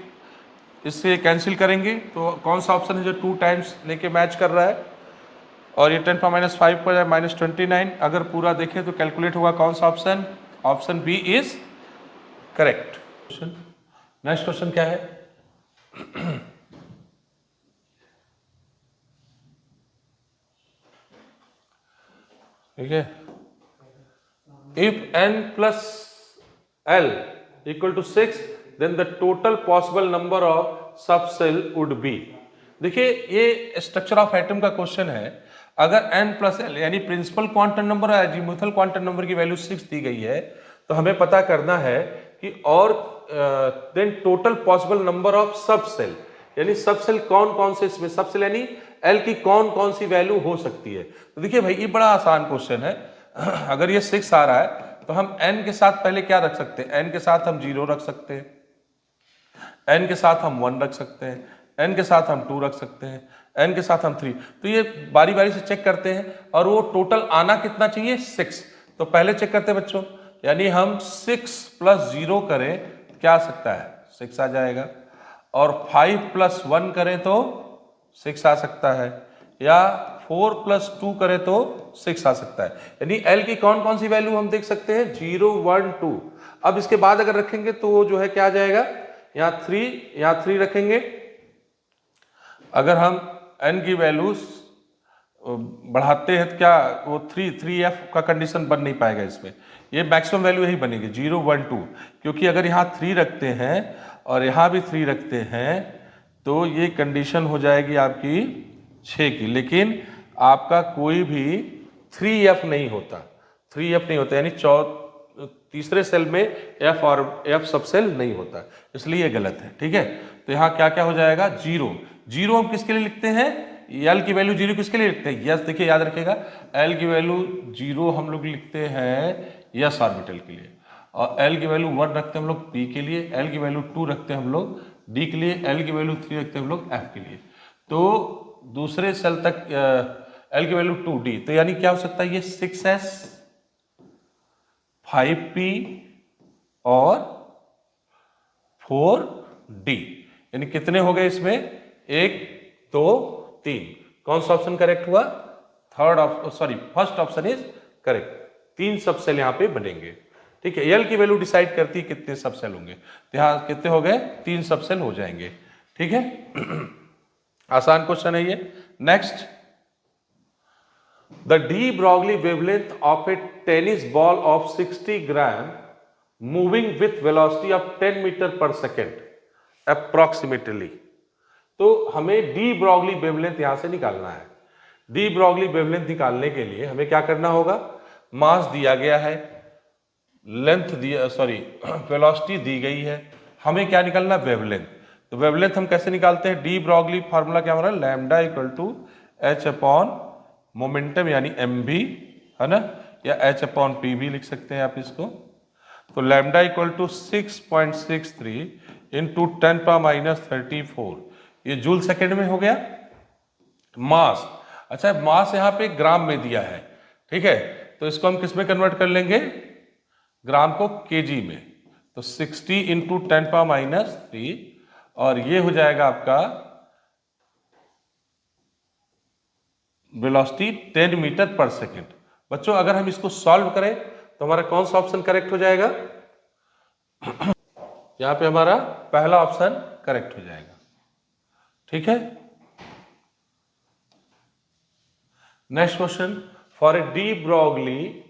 A: इससे कैंसिल करेंगे तो कौन सा ऑप्शन है जो 2 टाइम्स लेके मैच कर रहा है, और ये 10⁻⁵ पर जाए -29। अगर पूरा देखें तो कैलकुलेट होगा कौन सा option, option b is correct. Next question क्या है, ठीक है, if n plus l equal to 6 then the total possible number of subshell would be. देखिए ये स्ट्रक्चर ऑफ एटम का क्वेश्चन है। अगर n प्लस l यानी प्रिंसिपल क्वांटम नंबर और एजीमुथल क्वांटम नंबर की वैल्यू 6 दी गई है, तो हमें पता करना है कि और then total possible number of सब सेल, यानी सब सेल कौन कौन से इसमें सब सेल यानी l की कौन कौन सी वैल्यू हो सकती है। तो देखिए भाई ये बड़ा आसान क्वेश्चन है। अगर ये 6 आ रहा है तो हम n के साथ पहले क्या रख सकते हैं, n के साथ हम 0 रख सकते हैं, n के साथ हम 1 रख सकते हैं, n के साथ हम 2 रख सकते हैं, n के साथ हम 3। तो ये बारी बारी से चेक करते हैं और वो टोटल आना कितना चाहिए 6। तो पहले चेक करते हैं बच्चों, यानी हम 6 प्लस 0 करें क्या आ सकता है 6 आ जाएगा, और 5 प्लस 1 करें तो 6 आ सकता है, या 4 प्लस 2 करें तो 6 आ सकता है। यानी L की कौन कौन सी वैल्यू हम देख सकते हैं 0 1 2। अब इसके बाद अगर रखेंगे तो वो जो है क्या आ जाएगा, यहाँ 3 रखेंगे। अगर हम n की वैल्यूज बढ़ाते हैं तो क्या वो 3f का कंडीशन बन नहीं पाएगा इसमें, ये मैक्सिमम वैल्यू यही बनेगी 0 1 2। क्योंकि अगर यहाँ 3 रखते हैं और यहाँ भी 3 रखते हैं तो ये कंडीशन हो जाएगी आपकी 6 की, लेकिन आपका कोई भी 3f नहीं होता, 3f नहीं होता, यानी तीसरे सेल में f और f सब सेल नहीं होता, इसलिए ये गलत है। ठीक है, तो यहाँ क्या क्या हो जाएगा 0 0 हम किसके लिए लिखते हैं, L की वैल्यू 0 किसके लिए लिखते हैं, यस देखिए याद रखिएगा L की वैल्यू 0 हम लोग लिखते हैं यस ऑर्बिटल के लिए, और L की वैल्यू 1 रखते हैं हम लोग P के लिए, L की वैल्यू 2 रखते हैं हम लोग D के लिए, L की वैल्यू 3 रखते हैं हम लोग F के लिए। तो दूसरे सेल तक L की वैल्यू 2D, तो यानी क्या हो सकता है ये 6s 5p और 4d, यानी कितने हो गए इसमें 1 2 3। कौन सा ऑप्शन करेक्ट हुआ, फर्स्ट ऑप्शन इज करेक्ट। 3 सब सेल यहां पे बनेंगे। ठीक है, एल की वैल्यू डिसाइड करती है कितने सब सेल होंगे, तो यहां कितने हो गए 3 सब सेल हो जाएंगे। ठीक है, आसान क्वेश्चन है ये। Next, the de Broglie wavelength of a tennis ball of 60 gram moving with velocity of 10 meter per second approximately। तो हमें डी ब्रॉगली वेवलेंथ यहां से निकालना है। डी ब्रॉगली वेवलेंथ निकालने के लिए हमें क्या करना होगा, मास दिया गया है, लेंथ दिया वेलोसिटी दी गई है, हमें क्या निकालना वेवलेंथ। तो वेवलेंथ हम कैसे निकालते हैं, डी ब्रॉगली फार्मूला क्या हमारा lambda equal to h upon momentum यानी एम भी है ना, या एच अपॉन पी भी लिख सकते हैं आप इसको। तो लैम्डा इक्वल टू 6.63 इंटू 10⁻34, ये जूल सेकेंड में हो गया। मास, अच्छा मास यहाँ पे ग्राम में दिया है, ठीक है, तो इसको हम किस में कन्वर्ट कर लेंगे, ग्राम को केजी में। तो 60 इंटू 10⁻³ और ये हो जाएगा आपका वेलोसिटी 10 मीटर पर सेकेंड। बच्चों अगर हम इसको सॉल्व करें तो हमारा कौन सा ऑप्शन करेक्ट हो जाएगा, यहां पे हमारा पहला ऑप्शन करेक्ट हो जाएगा। ठीक है, next question, for A de Broglie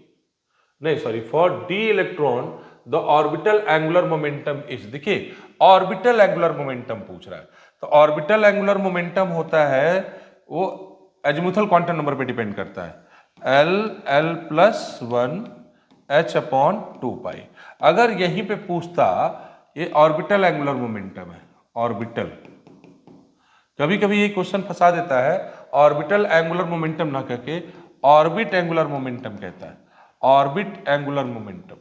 A: for D electron the orbital angular momentum is. देखिए ऑर्बिटल एंगुलर मोमेंटम पूछ रहा है, तो ऑर्बिटल एंगुलर मोमेंटम होता है वो एजीमुथल क्वांटम नंबर पे डिपेंड करता है, l प्लस 1 h अपॉन 2 पाई। अगर यहीं पे पूछता ये ऑर्बिटल एंगुलर मोमेंटम है, ऑर्बिटल, कभी कभी ये क्वेश्चन फंसा देता है, ऑर्बिटल एंगुलर मोमेंटम ना कहके ऑर्बिट एंगुलर मोमेंटम कहता है, orbit angular momentum,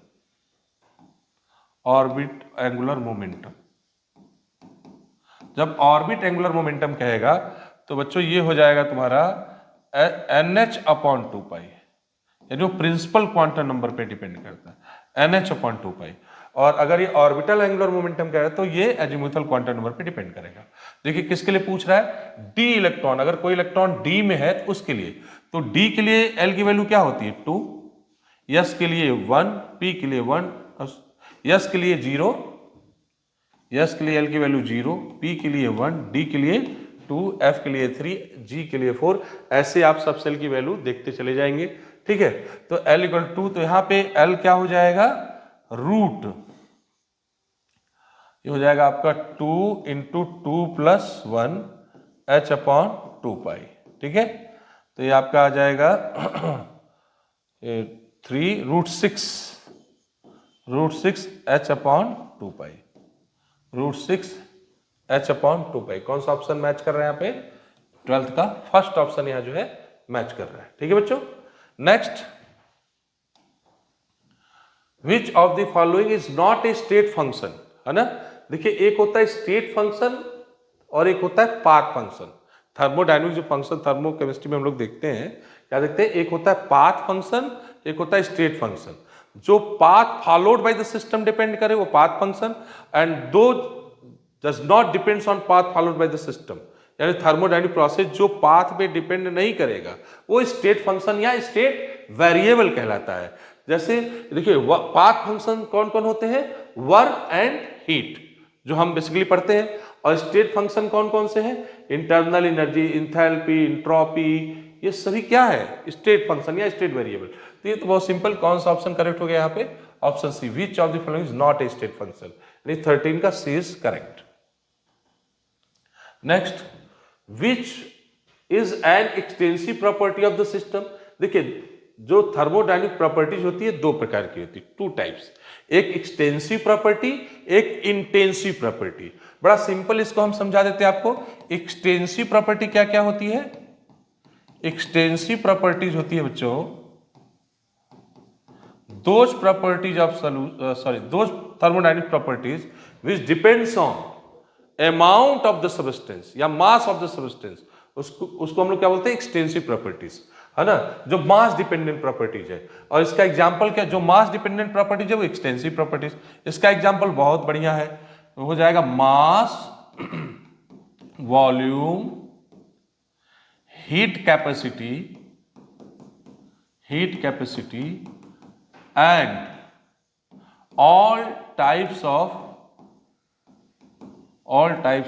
A: orbit angular momentum. जब ऑर्बिट एंगुलर मोमेंटम कहेगा तो बच्चों ये हो जाएगा तुम्हारा NH अपॉन 2 पाई, यानी वो प्रिंसिपल क्वांटम नंबर पे डिपेंड करता है, NH अपॉन 2 पाई। और अगर ये ऑर्बिटल एंगुलर मोमेंटम कह रहा है तो ये एजीमुथल क्वांटम नंबर पे डिपेंड करेगा। देखिए किसके लिए पूछ रहा है, डी इलेक्ट्रॉन, अगर कोई इलेक्ट्रॉन डी में है तो उसके लिए, तो डी के लिए एल की वैल्यू क्या होती है 2, यस के लिए 1, पी के लिए 1, यस के लिए 0, S के लिए L की वैल्यू 0, P के लिए 1, D के लिए 2, F के लिए 3, G के लिए 4, ऐसे आप सब सेल की वैल्यू देखते चले जाएंगे। ठीक है, तो L इक्वल 2, तो यहाँ पे L क्या हो जाएगा, रूट, ये हो जाएगा आपका 2 इंटू 2 प्लस 1 H अपॉन 2 पाई। ठीक है, तो ये आपका आ जाएगा 3 रूट सिक्स H अपॉन 2 पाई, रूट 6 H अपॉन 2 पाई। कौन सा ऑप्शन मैच कर रहा है यहाँ पे, 12th का फर्स्ट ऑप्शन यहाँ जो है मैच कर रहा है। ठीक है बच्चों, next, which of the following is not a state function, है ना। देखिए, एक होता है स्टेट फंक्शन और एक होता है पाथ फंक्शन। थर्मोडायनेमिक जो फंक्शन थर्मोकेमिस्ट्री में हम लोग देखते हैं, क्या देखते हैं, एक होता है पाथ फंक्शन, एक होता है स्टेट फंक्शन। जो path followed by the system depend करे वो पाथ फंक्शन, एंड दो does not depends on path followed by the system, यानी थर्मोडायनेमिक प्रोसेस जो पाथ पे डिपेंड नहीं करेगा वो स्टेट फंक्शन या स्टेट वेरिएबल कहलाता है। जैसे देखिए, पाथ फंक्शन कौन कौन होते हैं, वर्क एंड हीट, जो हम बेसिकली पढ़ते हैं, और स्टेट फंक्शन कौन कौन से हैं, इंटरनल एनर्जी, इंथैल्पी, इंट्रोपी, ये सभी क्या है, स्टेट फंक्शन या स्टेट वेरिएबल। तो ये तो बहुत सिंपल, कौन सा ऑप्शन करेक्ट हो गया यहाँ पे, option C, which of the following is not a state function, यानी 13 का C is correct. Next, which is an extensive property of the system. देखिए, जो थर्मोडायनेमिक प्रॉपर्टीज होती है दो प्रकार की होती है, टू टाइप्स, एक एक्सटेंसिव प्रॉपर्टी, एक इंटेंसिव प्रॉपर्टी। बड़ा सिंपल इसको हम समझा देते हैं आपको। एक्सटेंसिव प्रॉपर्टी क्या क्या होती है, एक्सटेंसिव प्रॉपर्टीज होती है बच्चों those properties of those thermodynamic properties which depends on amount of the substance या मास ऑफ द सब्सटेंस, उसको हम लोग क्या बोलते हैं, एक्सटेंसिव प्रॉपर्टीज, है ना, जो मास डिपेंडेंट प्रॉपर्टीज है। और इसका एग्जांपल क्या, जो मास डिपेंडेंट प्रॉपर्टीज है वो एक्सटेंसिव प्रॉपर्टीज। इसका एग्जांपल बहुत बढ़िया है, तो हो जाएगा mass, volume, heat capacity and all types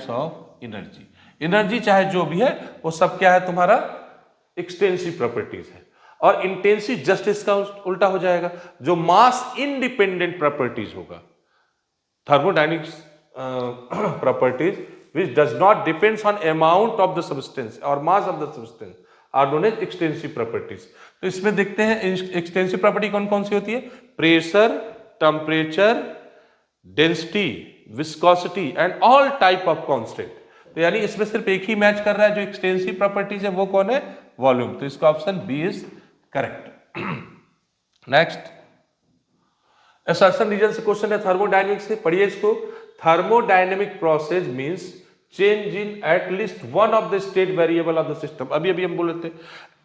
A: of energy. Energy चाहे जो भी है वो सब क्या है तुम्हारा, एक्सटेंसिव प्रॉपर्टीज है। और इंटेंसिव जस्ट इसका उल्टा हो जाएगा, जो मास इंडिपेंडेंट प्रॉपर्टीज होगा, thermodynamics properties which does not depends on amount of the substance or mass of the substance are known as extensive properties। तो इसमें देखते हैं एक्सटेंसिव प्रॉपर्टी कौन कौन सी होती है, pressure, temperature, density, viscosity and all type of constant. तो यानी इसमें सिर्फ एक ही मैच कर रहा है, जो एक्सटेंसिव प्रॉपर्टीज है वो कौन है, वॉल्यूम। तो इसका option b is correct. Next, assertion reason से क्वेश्चन है थर्मोडायनेमिक्स से, पढ़िए इसको। Thermodynamic process means change in at least one of the state variable of the system. अभी हम बोले थे,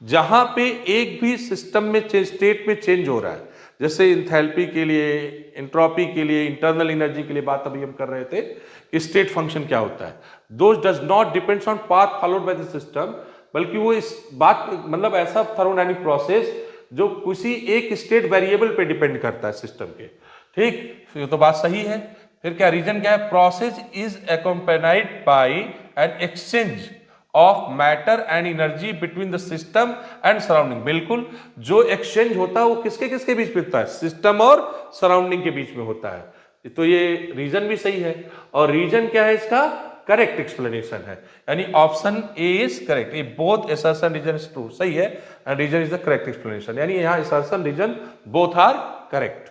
A: जहां पे एक भी सिस्टम में स्टेट में चेंज हो रहा है, जैसे इंथैल्पी के लिए, एंट्रोपी के लिए, इंटरनल एनर्जी के लिए बात अभी हम कर रहे थे कि स्टेट फंक्शन क्या होता है, those does not depends on path followed by the system, बल्कि वो इस बात मतलब ऐसा थर्मोडायनेमिक प्रोसेस जो किसी एक स्टेट वेरिएबल पे डिपेंड करता है सिस्टम के। ठीक, ये तो बात सही है। फिर क्या रीजन क्या है, process is accompanied by an exchange of matter and energy between the system and surrounding. बिल्कुल, जो एक्सचेंज होता है वो किसके किसके बीच में होता है, सिस्टम और सराउंडिंग के बीच में होता है। तो ये रीजन भी सही है, और रीजन क्या है इसका, करेक्ट एक्सप्लेनेशन है, यानी ऑप्शन ए इज करेक्ट। ये both assertion reason is true, सही है, and reason is the correct explanation, यानी यहां assertion reason both are correct.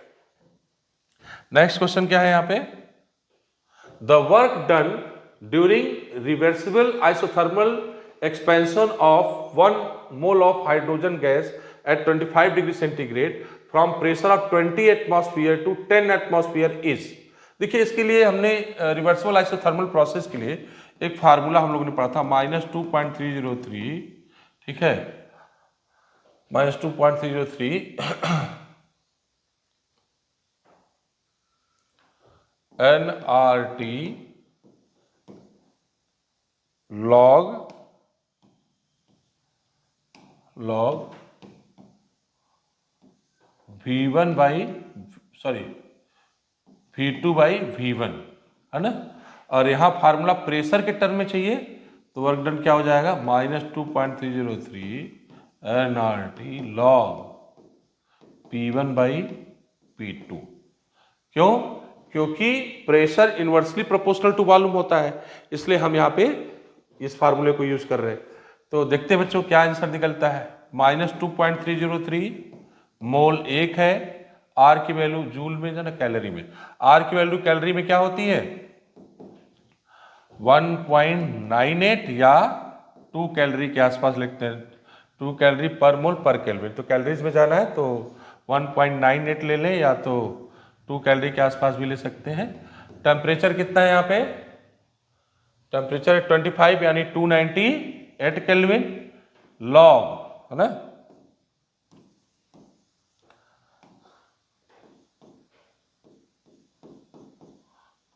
A: Next question क्या है यहां पे, the work done during reversible isothermal expansion of 1 mole of hydrogen gas at 25 degree centigrade from pressure of 20 atmosphere to 10 atmosphere is. देखिए, इसके लिए हमने रिवर्सिबल आइसोथर्मल प्रोसेस के लिए एक फार्मूला हम लोगों ने पढ़ा था, -2.303, ठीक है, -2.303 nRT log V2 by V1, है ना। और यहाँ फार्मूला प्रेशर के टर्म में चाहिए तो वर्क डन क्या हो जाएगा, -2.303 nRT log P1/P2। क्यों? क्योंकि pressure inversely proportional to volume होता है, इसलिए हम यहाँ पे इस फार्मूले को यूज कर रहे हैं। तो देखते हैं बच्चों क्या आंसर निकलता है। -2.303 मोल 1 है, आर की वैल्यू जूल में ना कैलोरी में, आर की वैल्यू कैलोरी में क्या होती है 1.98 या 2 कैलोरी के आसपास लिखते हैं, 2 कैलोरी पर मोल पर केल्विन। तो कैलोरीज में जाना है तो 1.98 ले लें या तो 2 कैलोरी के आसपास भी ले सकते हैं। टेम्परेचर कितना है यहाँ पे, टेम्परेचर 25 यानी 298 केल्विन लॉग, है ना,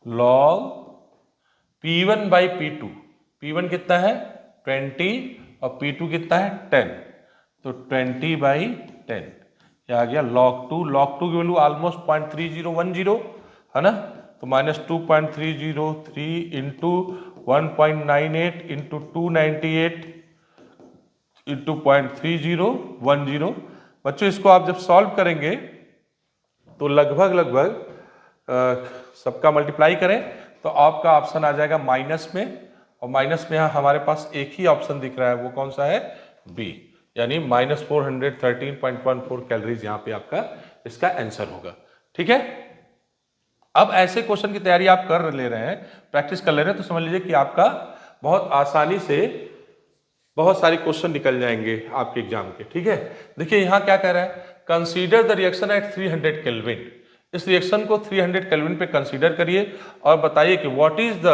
A: लॉग P1/P2। P1 कितना है 20 और P2 कितना है 10, तो 20/10 क्या आ गया log 2। log 2 की वैल्यू ऑलमोस्ट 0.3010 है ना, तो -2.303 इंटू 1.98 इंटू 298 इंटू 0.3010। बच्चों इसको आप जब सॉल्व करेंगे तो लगभग सबका मल्टीप्लाई करें तो आपका ऑप्शन आ जाएगा माइनस में, और माइनस में यहाँ हमारे पास एक ही ऑप्शन दिख रहा है, वो कौन सा है, बी, यानी -413.14 कैलोरीज यहाँ पे आपका इसका आंसर होगा। ठीक है, अब ऐसे क्वेश्चन की तैयारी आप कर ले रहे हैं, प्रैक्टिस कर ले रहे हैं, तो समझ लीजिए कि आपका बहुत आसानी से बहुत सारे क्वेश्चन निकल जाएंगे आपके एग्जाम के। ठीक है, देखिए यहाँ क्या कह रहा है, consider the reaction at 300 kelvin. इस रिएक्शन को 300 केल्विन पे कंसीडर करिए और बताइए कि what is the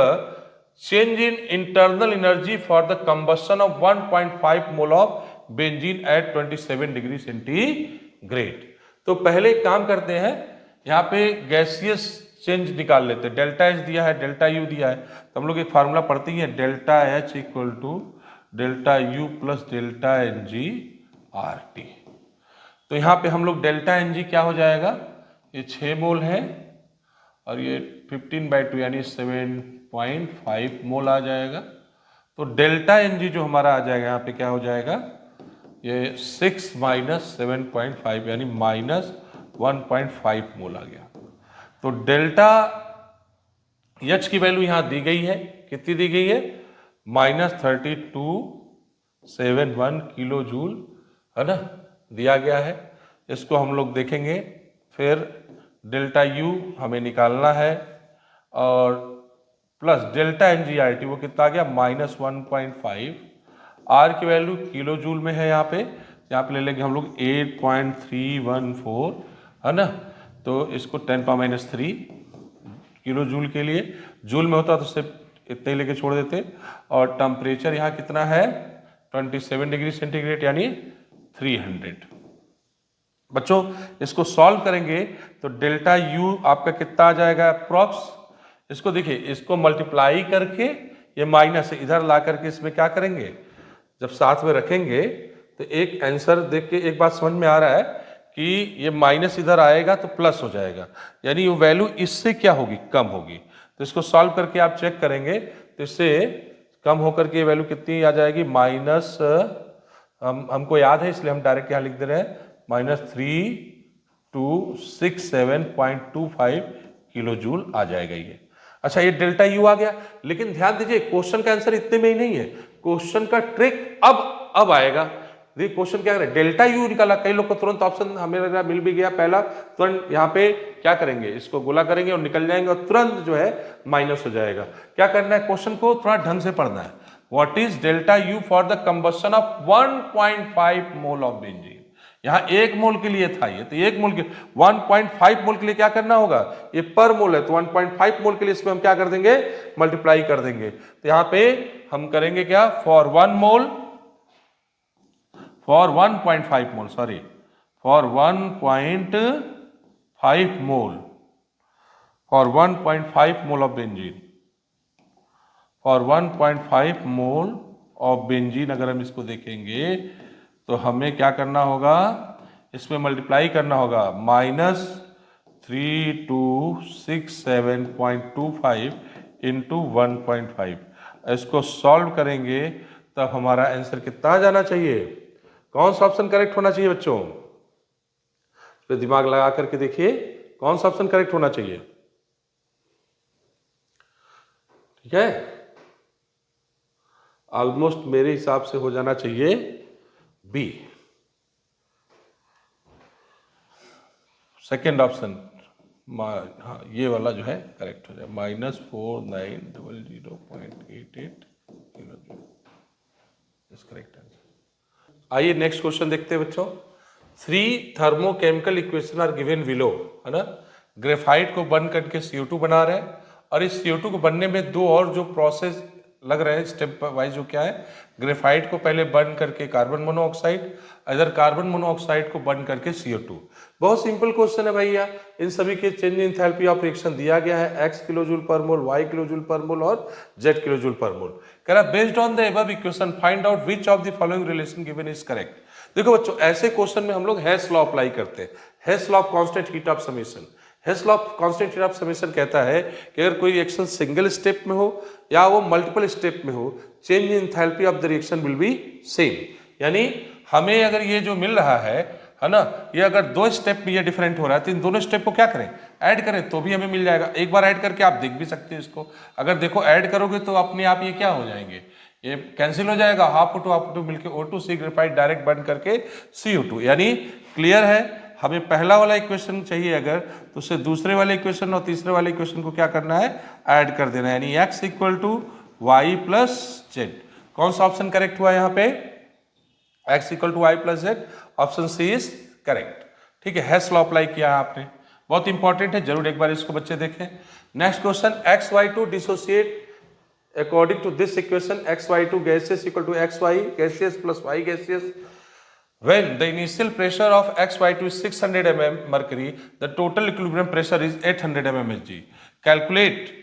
A: change in internal energy for the combustion of 1.5 mole of benzene at 27 degree centigrade. तो पहले एक काम करते हैं, यहाँ पे गैसियस चेंज निकाल लेते हैं। डेल्टा एच दिया है, डेल्टा यू दिया है, तो हम लोग एक फार्मूला पढ़ते ही है, delta h equal to delta u plus delta n g r t. तो यहाँ पे हम लोग डेल्टा एन जी क्या हो जाएगा, ये 6 मोल है और ये 15/2 यानी 7.5 मोल आ जाएगा। तो डेल्टा एन जी जो हमारा आ जाएगा यहाँ पे क्या हो जाएगा, ये 6 - 7.5 यानी -1.5 मोल आ गया। तो डेल्टा एच की वैल्यू यहाँ दी गई है, कितनी दी गई है, -3271 किलो जूल, है ना, दिया गया है। इसको हम लोग देखेंगे, फिर डेल्टा यू हमें निकालना है और plus delta n g r t वो कितना आ गया -1.5। आर की वैल्यू किलो जूल में है, यहाँ पे ले लेंगे हम लोग 8.314, है ना, तो इसको 10⁻³ किलो जूल के लिए, जूल में होता तो सिर्फ इतने ही लेके छोड़ देते। और टेम्परेचर यहाँ कितना है 27 डिग्री सेंटीग्रेड यानी 300। बच्चों इसको सॉल्व करेंगे तो डेल्टा यू आपका कितना आ जाएगा अप्रॉक्स, इसको देखिए, इसको मल्टीप्लाई करके ये माइनस इधर ला करके इसमें क्या करेंगे, जब साथ में रखेंगे तो एक आंसर देख के एक बात समझ में आ रहा है कि ये माइनस इधर आएगा तो प्लस हो जाएगा, यानी वो वैल्यू इससे क्या होगी, कम होगी। तो इसको सॉल्व करके आप चेक करेंगे तो इससे कम होकर के वैल्यू कितनी आ जाएगी, माइनस, हमको याद है इसलिए हम डायरेक्ट यहाँ लिख दे रहे हैं, -3267.25 किलो जूल आ जाएगा ये। अच्छा, ये डेल्टा यू आ गया, लेकिन ध्यान दीजिए क्वेश्चन का आंसर इतने में ही नहीं है, क्वेश्चन का ट्रिक अब आएगा। देखिए क्वेश्चन क्या करे, डेल्टा यू निकाला, कई लोग को तुरंत ऑप्शन हमें लग रहा मिल भी गया पहला, तुरंत यहाँ पे क्या करेंगे, इसको गोला करेंगे और निकल जाएंगे और तुरंत जो है माइनस हो जाएगा। क्या करना है, क्वेश्चन को थोड़ा ढंग से पढ़ना है। What is delta U for the combustion of 1.5 mole of benzene. यहाँ 1 मोल के लिए था ये, तो 1 मोल के 1.5 मोल के लिए क्या करना होगा, ये पर मोल है तो 1.5 मोल के लिए इसमें हम क्या कर देंगे, मल्टीप्लाई कर देंगे। तो यहाँ पे हम करेंगे क्या, for 1 mole, for 1.5 mole, sorry for 1.5 mole, for 1.5 mole of benzene, for 1.5 mole of benzene अगर हम इसको देखेंगे तो हमें क्या करना होगा, इसमें मल्टीप्लाई करना होगा, -3267.25 इंटू 1.5। इसको सॉल्व करेंगे तब हमारा आंसर कितना आ जाना चाहिए? कौन सा ऑप्शन करेक्ट होना चाहिए बच्चों? तो दिमाग लगा करके देखिए कौन सा ऑप्शन करेक्ट होना चाहिए। ठीक है, ऑलमोस्ट मेरे हिसाब से हो जाना चाहिए बी, सेकेंड ऑप्शन। हाँ, ये वाला जो है करेक्ट हो जाए, -4900.88 इज करेक्ट आंसर। आइए नेक्स्ट क्वेश्चन देखते हैं बच्चों। 3 thermochemical equation are given below, है ना। ग्रेफाइट को बर्न करके CO2 बना रहे हैं, और इस CO2 को बनने में 2 और जो प्रोसेस लग रहे हैं स्टेप वाइज, जो क्या है, ग्रेफाइट को पहले बर्न करके कार्बन मोनोऑक्साइड, इधर कार्बन मोनोऑक्साइड को बर्न करके CO2। बहुत सिंपल क्वेश्चन है भैया। इन सभी के change in enthalpy of reaction दिया गया है, x किलो जूल पर मोल, y किलो जूल पर मोल और z किलो जूल पर मोल। कह रहा based on the above equation find out which of the following relation given is correct. देखो बच्चों, ऐसे क्वेश्चन में हम लोग हेस लॉ अप्लाई करते हैं, Hess law of constant heat of summation. Hess law of constant heat of summation कहता है कि अगर कोई रिएक्शन सिंगल स्टेप में हो या वो मल्टीपल स्टेप में हो, change in enthalpy of the reaction will be same. यानी हमें अगर ये जो मिल रहा है ना, ये अगर 2 स्टेप में ये डिफरेंट हो रहा है, तो इन दोनों स्टेप को क्या करें, ऐड करें, तो भी हमें मिल जाएगा। एक बार ऐड करके आप देख भी सकते हैं इसको। अगर देखो ऐड करोगे तो अपने आप ये क्या हो जाएंगे, ये कैंसिल हो जाएगा, हाफ O2 मिलकर O2 ग्रेफाइट डायरेक्ट बर्न करके CO2। यानी क्लियर है, हमें पहला वाला इक्वेशन चाहिए अगर, तो उससे दूसरे वाले इक्वेशन और तीसरे वाले इक्वेशन को क्या करना है, ऐड कर देना है। यानी x equal to y plus z. कौन सा ऑप्शन करेक्ट हुआ यहाँ पे? x equal to y plus z, option C is correct. ठीक है, हेस लॉ अप्लाई किया है आपने, बहुत इंपॉर्टेंट है, जरूर एक बार इसको बच्चे देखें। Next question, xy2 dissociate according to this equation, xy2 gaseous equal to xy gaseous plus y gaseous. When the initial pressure of xy2 is 600 mm mercury, the total equilibrium pressure is 800 mmHg. Calculate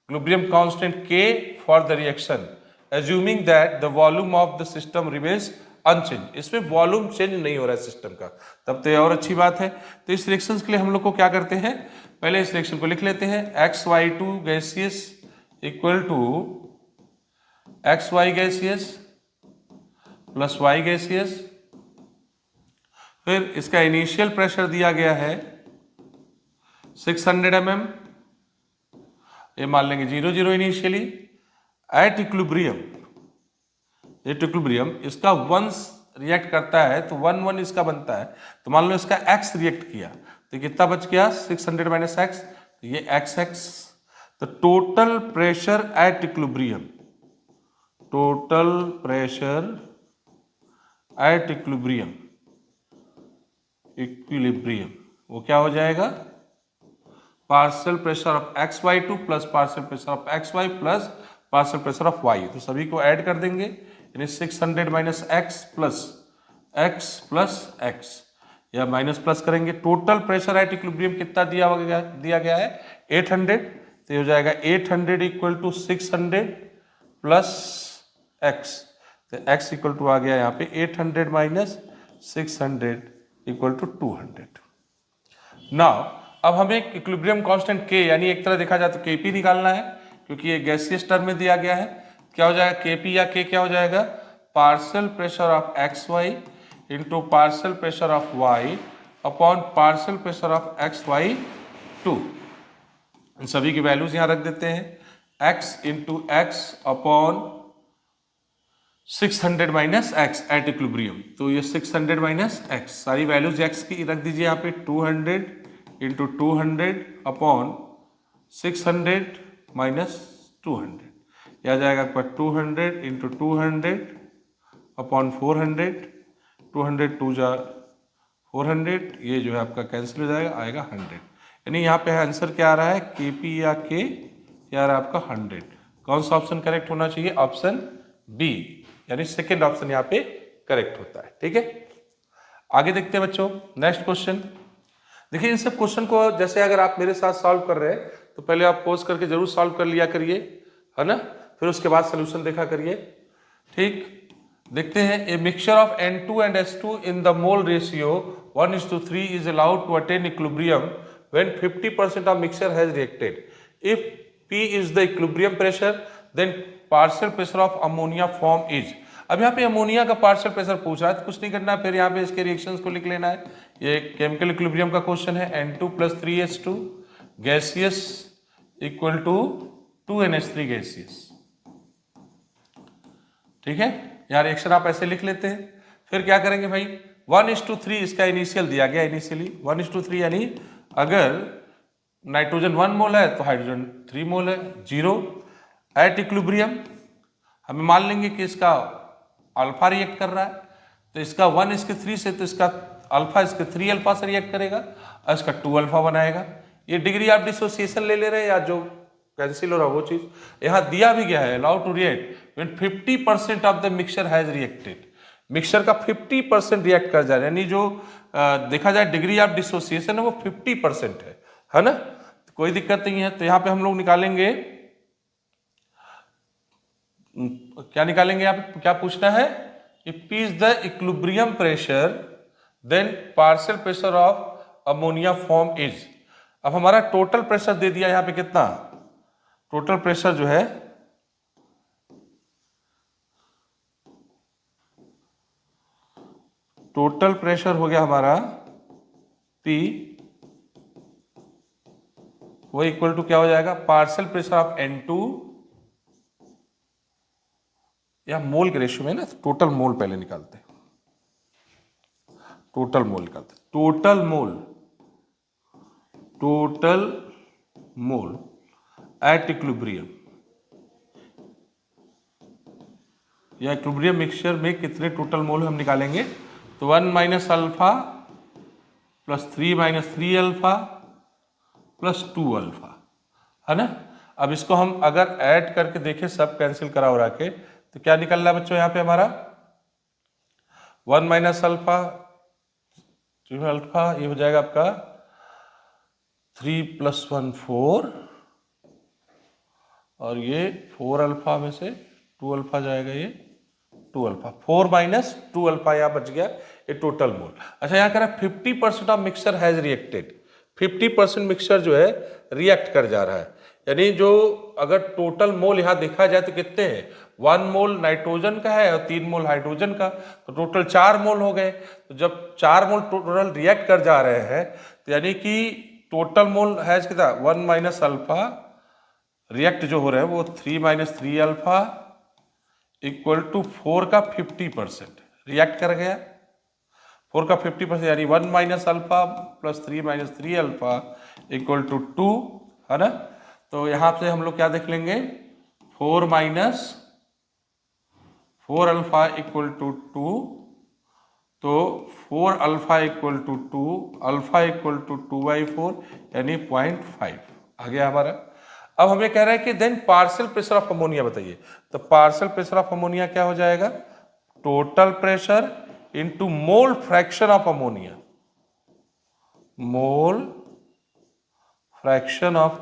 A: equilibrium constant K for the reaction, assuming that the volume of the system remains unchanged. इसमें वॉल्यूम चेंज नहीं हो रहा है सिस्टम का, तब तो ये और अच्छी बात है। तो इस रिएक्शन के लिए हम लोग को क्या करते हैं, पहले इस रिएक्शन को लिख लेते हैं, xy2 gaseous equal to xy gaseous plus y gaseous. फिर इसका इनिशियल प्रेशर दिया गया है 600 mm, ये मान लेंगे 0 इनिशियली। एट इक्विलिब्रियम, इसका 1 रिएक्ट करता है तो 1 इसका बनता है, तो मान लो इसका x रिएक्ट किया तो कितना बच गया, 600 माइनस x, तो ये xx। तो total pressure at equilibrium, total pressure at equilibrium वो क्या हो जाएगा, partial pressure of xy2 plus partial pressure of xy plus partial pressure of y। तो सभी को ऐड कर देंगे, यानी 600 माइनस x प्लस x या माइनस प्लस करेंगे। टोटल प्रेशर एट इक्विलिब्रियम कितना दिया गया है 800, तो हो जाएगा 800 इक्वल टू 600 प्लस x, तो x इक्वल टू आ गया यहाँ पे 800 माइनस 600 इक्वल टू 200। नाउ अब हमें इक्विलिब्रियम कांस्टेंट K, यानी एक तरह देखा जाए तो Kp निकालना है, क्योंकि ये गैसियस टर्म में दिया गया है। क्या हो जाएगा Kp या K क्या हो जाएगा, partial pressure of xy into partial pressure of y upon partial pressure of xy2। इन सभी की वैल्यूज यहां रख देते हैं, x into x upon 600 minus x at equilibrium. तो ये 600 माइनस एक्स, सारी वैल्यूज x की रख दीजिए यहाँ पे, 200 इंटू 200 अपॉन 600 माइनस 200, यह आ जाएगा आपका 200 इंटू 200 अपॉन 400, 200 2 जा 400, ये जो है आपका कैंसिल हो जाएगा, आएगा 100। यानी यहाँ पे आंसर क्या आ रहा है, Kp या K क्या आ रहा है आपका 100। कौन सा ऑप्शन करेक्ट होना चाहिए, ऑप्शन बी, यानी सेकेंड ऑप्शन यहाँ पे करेक्ट होता है। ठीक है, आगे देखते हैं बच्चों नेक्स्ट क्वेश्चन। देखिए इन सब क्वेश्चन को जैसे अगर आप मेरे साथ सॉल्व कर रहे हैं तो पहले आप पॉज करके जरूर सॉल्व कर लिया करिए, है ना, फिर उसके बाद सोल्यूशन देखा करिए। ठीक, देखते हैं, a mixture of N2 and H2 in the mole ratio 1:3 is allowed to attain equilibrium when 50% of mixture has reacted. If P P is the equilibrium pressure, then partial pressure of ammonia form is. अब यहाँ पे अमोनिया का पार्शियल प्रेशर पूछ रहा है तो कुछ नहीं करना, फिर यहाँ पे इसके रिएक्शंस को लिख लेना है। ये केमिकल इक्विलिब्रियम का क्वेश्चन है, N2 + 3H2 gaseous equal to 2NH3 gaseous. ठीक है, यहाँ रिएक्शन आप ऐसे लिख लेते हैं। फिर क्या करेंगे भाई, 1:3 इसका इनिशियल दिया गया, इनिशियली 1:3, यानी अगर नाइट्रोजन 1 मोल है तो हाइड्रोजन 3 मोल है, 0 एट इक्विलिब्रियम। हमें मान लेंगे कि इसका अल्फा रिएक्ट कर रहा है, तो इसका 1:3 से तो इसका अल्फा इसके 3 अल्फा से रिएक्ट करेगा और इसका 2 अल्फा बनाएगा। ये डिग्री ऑफ डिसोसिएशन ले रहे हैं या जो कैंसिल हो रहा है वो चीज यहाँ दिया भी गया है। Allow to react when 50% of the mixture has reacted. Mixture का 50% रिएक्ट कर जा रहा है, यानी जो देखा जाए डिग्री ऑफ डिसोसिएशन है वो 50% है ना, तो कोई दिक्कत नहीं है। तो यहाँ पे हम लोग निकालेंगे, क्या निकालेंगे यहाँ पे, क्या पूछना है कि P is the equilibrium pressure then partial pressure of ammonia form is. अब हमारा टोटल प्रेशर दे दिया यहाँ पे कितना, टोटल प्रेशर जो है टोटल प्रेशर हो गया हमारा P, वो इक्वल टू क्या हो जाएगा, पार्शियल प्रेशर ऑफ N2 या मोल के रेशियो में ना, टोटल मोल पहले निकालते हैं, टोटल मोल निकालते हैं, टोटल मोल एट इक्विलिब्रियम, या इक्विलिब्रियम मिक्सचर में कितने टोटल मोल हम निकालेंगे। तो 1 - अल्फा + 3 - 3 अल्फा + 2 अल्फा, है ना। अब इसको हम अगर ऐड करके देखें, सब कैंसिल करा हो के, तो क्या निकल रहा है बच्चों यहाँ पे हमारा 1 - अल्फा 3 अल्फा, ये हो जाएगा आपका 3 + 1 4, और ये 4 अल्फा में से 2 अल्फा जाएगा, ये 2 अल्फा, 4 - 2 अल्फा यहाँ बच गया, ये टोटल मोल। अच्छा, यहाँ कह रहा है 50% of mixture has reacted, 50% mixture जो है रिएक्ट कर जा रहा है, यानी जो अगर टोटल मोल यहाँ देखा जाए तो कितने हैं, 1 मोल नाइट्रोजन का है और 3 मोल हाइड्रोजन का, तो टोटल 4 मोल हो गए। तो जब 4 मोल टोटल रिएक्ट कर जा रहे हैं, तो यानी कि टोटल मोल हैज कितना, 1 - अल्फा रिएक्ट जो हो रहे हैं वो 3 - 3 अल्फा इक्वल टू 4 का 50% रिएक्ट कर गया, 4 का 50%, यानी 1 - अल्फा + 3 - 3 अल्फा इक्वल टू 2, है ना। तो यहाँ से हम लोग क्या देख लेंगे, 4 - 4 अल्फा इक्वल टू 2, तो 4 alpha equal to 2, alpha equal to 2/4, यानी 0.5 आ गया हमारा। अब हमें कह रहा है कि then partial pressure of ammonia बताइए, तो पार्शियल प्रेशर ऑफ अमोनिया क्या हो जाएगा, total pressure into mole fraction of ammonia, mole fraction of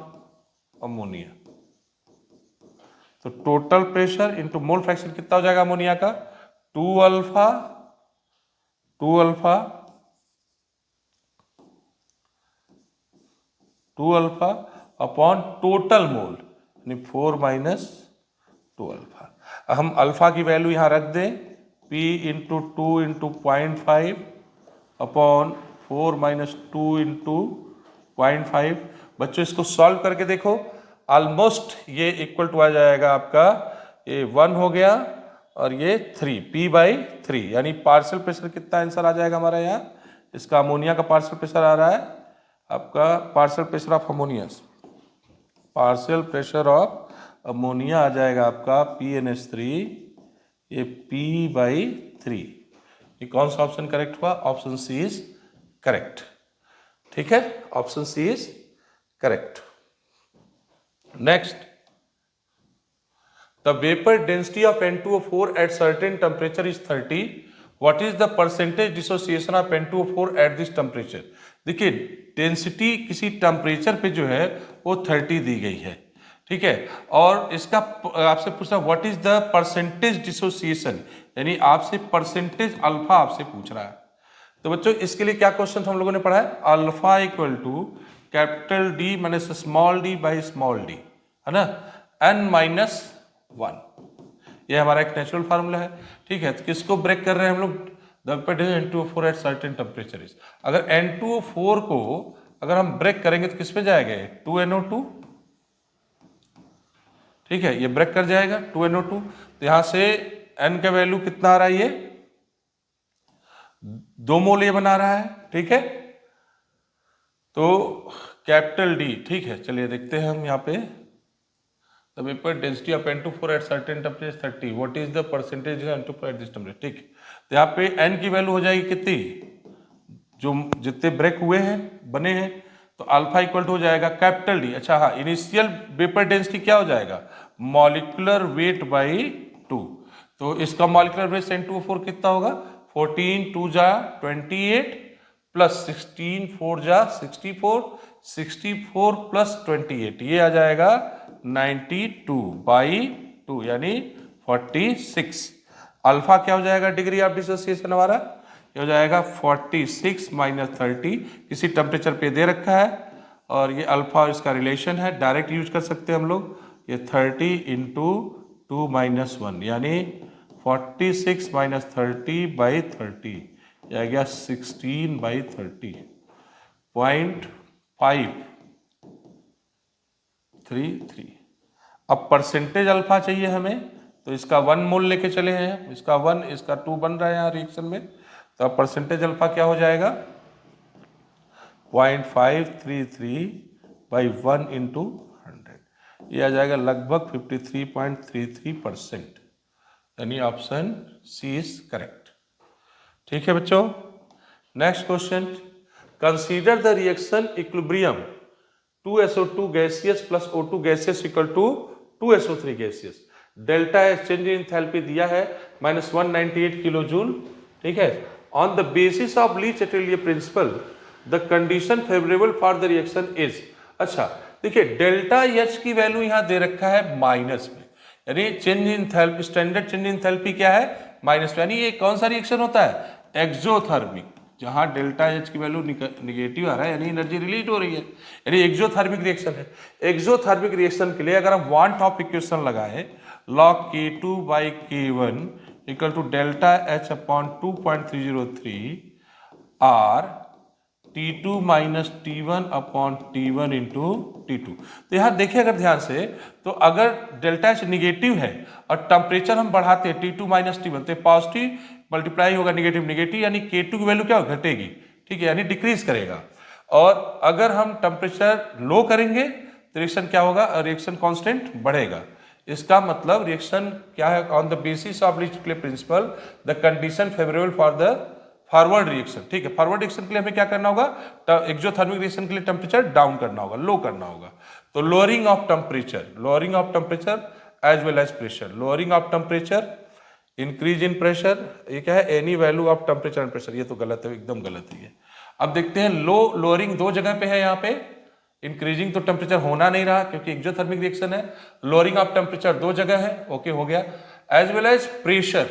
A: ammonia. तो total pressure into mole fraction कितना हो जाएगा अमोनिया का, 2 अल्फा अपॉन टोटल मोल, यानी 4 - 2 अल्फा। हम अल्फा की वैल्यू यहां रख दें, P × 2 × 0.5 अपॉन 4 - 2 × 0.5। बच्चों इसको सॉल्व करके देखो, ऑलमोस्ट ये इक्वल टू आ जाएगा आपका, ये 1 हो गया और ये 3, P/3, यानी पार्शियल प्रेशर कितना आंसर आ जाएगा हमारा यहाँ, इसका अमोनिया का पार्शियल प्रेशर आ रहा है आपका, partial pressure of ammonia, partial pressure of ammonia आ जाएगा आपका PnH3, ये P/3। ये कौन सा ऑप्शन करेक्ट हुआ, ऑप्शन सी इज करेक्ट। ठीक है, option C is correct. Next, the vapour density of N2O4 at certain temperature is 30. What is the percentage dissociation of N2O4 at this temperature? देखिए, डेंसिटी किसी टेम्परेचर पे जो है वो 30 दी गई है, ठीक है, और इसका आपसे पूछना what is the percentage dissociation, यानी आपसे परसेंटेज अल्फा आपसे पूछ रहा है। तो बच्चों इसके लिए क्या क्वेश्चन हम लोगों ने पढ़ा है, alpha equal to capital D - small d/स्मॉल d, है ना, n-1। ये हमारा एक नेचुरल फार्मूला है, ठीक है। तो किसको ब्रेक कर रहे हैं हम लोग, the vapour N2O4 at certain temperature is. अगर N2O4 को अगर हम ब्रेक करेंगे तो किस पे जाएगा, 2NO2, ठीक है, ये ब्रेक कर जाएगा 2NO2। तो यहां से N का वैल्यू कितना आ रहा है, ये 2 मोल ये बना रहा है, ठीक है। तो कैपिटल D, ठीक है, चलिए देखते हैं हम यहाँ पे, the vapour density of N2O4 at certain temperature 30, what is the percentage N2O4 at this temperature, ठीक है। तो यहाँ पे N की वैल्यू हो जाएगी कितनी, जो जितने ब्रेक हुए हैं बने हैं, तो अल्फा इक्वल टू हो जाएगा कैपिटल डी। अच्छा हाँ, इनिशियल वेपर डेंसिटी क्या हो जाएगा, मॉलिक्यूलर वेट बाई 2। तो इसका मॉलिक्यूलर वेट N2O4 कितना होगा, 14 2 जा 28 प्लस 16 4 जा 64, 64 प्लस 28, ये आ जाएगा 92 बाई 2 यानी 46। अल्फा क्या हो जाएगा, डिग्री ऑफ डिसोसिएशन हमारा, ये हो जाएगा 46 माइनस 30, किसी टेम्परेचर पे दे रखा है, और ये अल्फा इसका रिलेशन है, डायरेक्ट यूज कर सकते हैं हम लोग। ये 30 इंटू 2 माइनस 1 यानी 46 माइनस 30 बाई 30, ये आ गया 16 बाई 30, 0.533। अब परसेंटेज अल्फा चाहिए हमें, तो इसका 1 मोल लेके चले हैं, इसका 1 इसका 2 बन रहा है यहाँ रिएक्शन में, तो अब परसेंटेज अल्फा क्या हो जाएगा, 0.533 बाई 1 इंटू 100, ये आ जाएगा लगभग 53.33%, यानी ऑप्शन सी इज करेक्ट। ठीक है बच्चों, next question, consider the reaction equilibrium 2SO2 gaseous plus O2 gaseous equal to 2SO3 gaseous. Delta H change in enthalpy दिया है -198 किलो जूल, ठीक है। On the basis of Le Chatelier principle the condition favourable for the reaction is. अच्छा देखिए, डेल्टा एच की वैल्यू यहां दे रखा है माइनस में, यानी change in enthalpy, standard change in enthalpy क्या है, माइनस में, यानी ये कौन सा रिएक्शन होता है, एक्सोथर्मिक। जहां डेल्टा एच की वैल्यू निगेटिव आ रहा है यानी एनर्जी रिलीज हो रही है, यानी एक्सोथर्मिक रिएक्शन है। एक्सोथर्मिक रिएक्शन के लिए अगर हम वन टॉप इक्वेशन लगाए, log K2 by K1 equal to delta h upon 2.303 R T2 minus T1 upon T1 into T2। तो यहाँ देखिए अगर ध्यान से, तो अगर डेल्टा एच निगेटिव है और टेम्परेचर हम बढ़ाते हैं T2 माइनस T1, तो पॉजिटिव मल्टीप्लाई होगा निगेटिव निगेटिव, यानी K2 की वैल्यू क्या हो, घटेगी, ठीक है, यानी डिक्रीज करेगा। और अगर हम टेम्परेचर लो करेंगे तो रिएक्शन क्या होगा, रिएक्शन कांस्टेंट बढ़ेगा। इसका मतलब रिएक्शन क्या है, on the basis of Le Chatelier principle the condition favourable for the forward reaction, ठीक है। फॉरवर्ड रिएक्शन के लिए हमें क्या करना होगा, एक्सोथर्मिक रिएक्शन के लिए टेम्परेचर डाउन करना होगा, लो करना होगा। तो lowering of temperature as well as pressure, lowering of temperature, increase in pressure, ये क्या है, any value of temperature and pressure, ये तो गलत है, एकदम गलत है ये। अब देखते हैं, लोअरिंग दो जगह पे है, यहाँ पे इंक्रीजिंग तो टेम्परेचर होना नहीं रहा क्योंकि एक्सोथर्मिक रिएक्शन है, लोअरिंग ऑफ टेम्परेचर दो जगह है, ओके हो गया। एज वेल एज प्रेशर,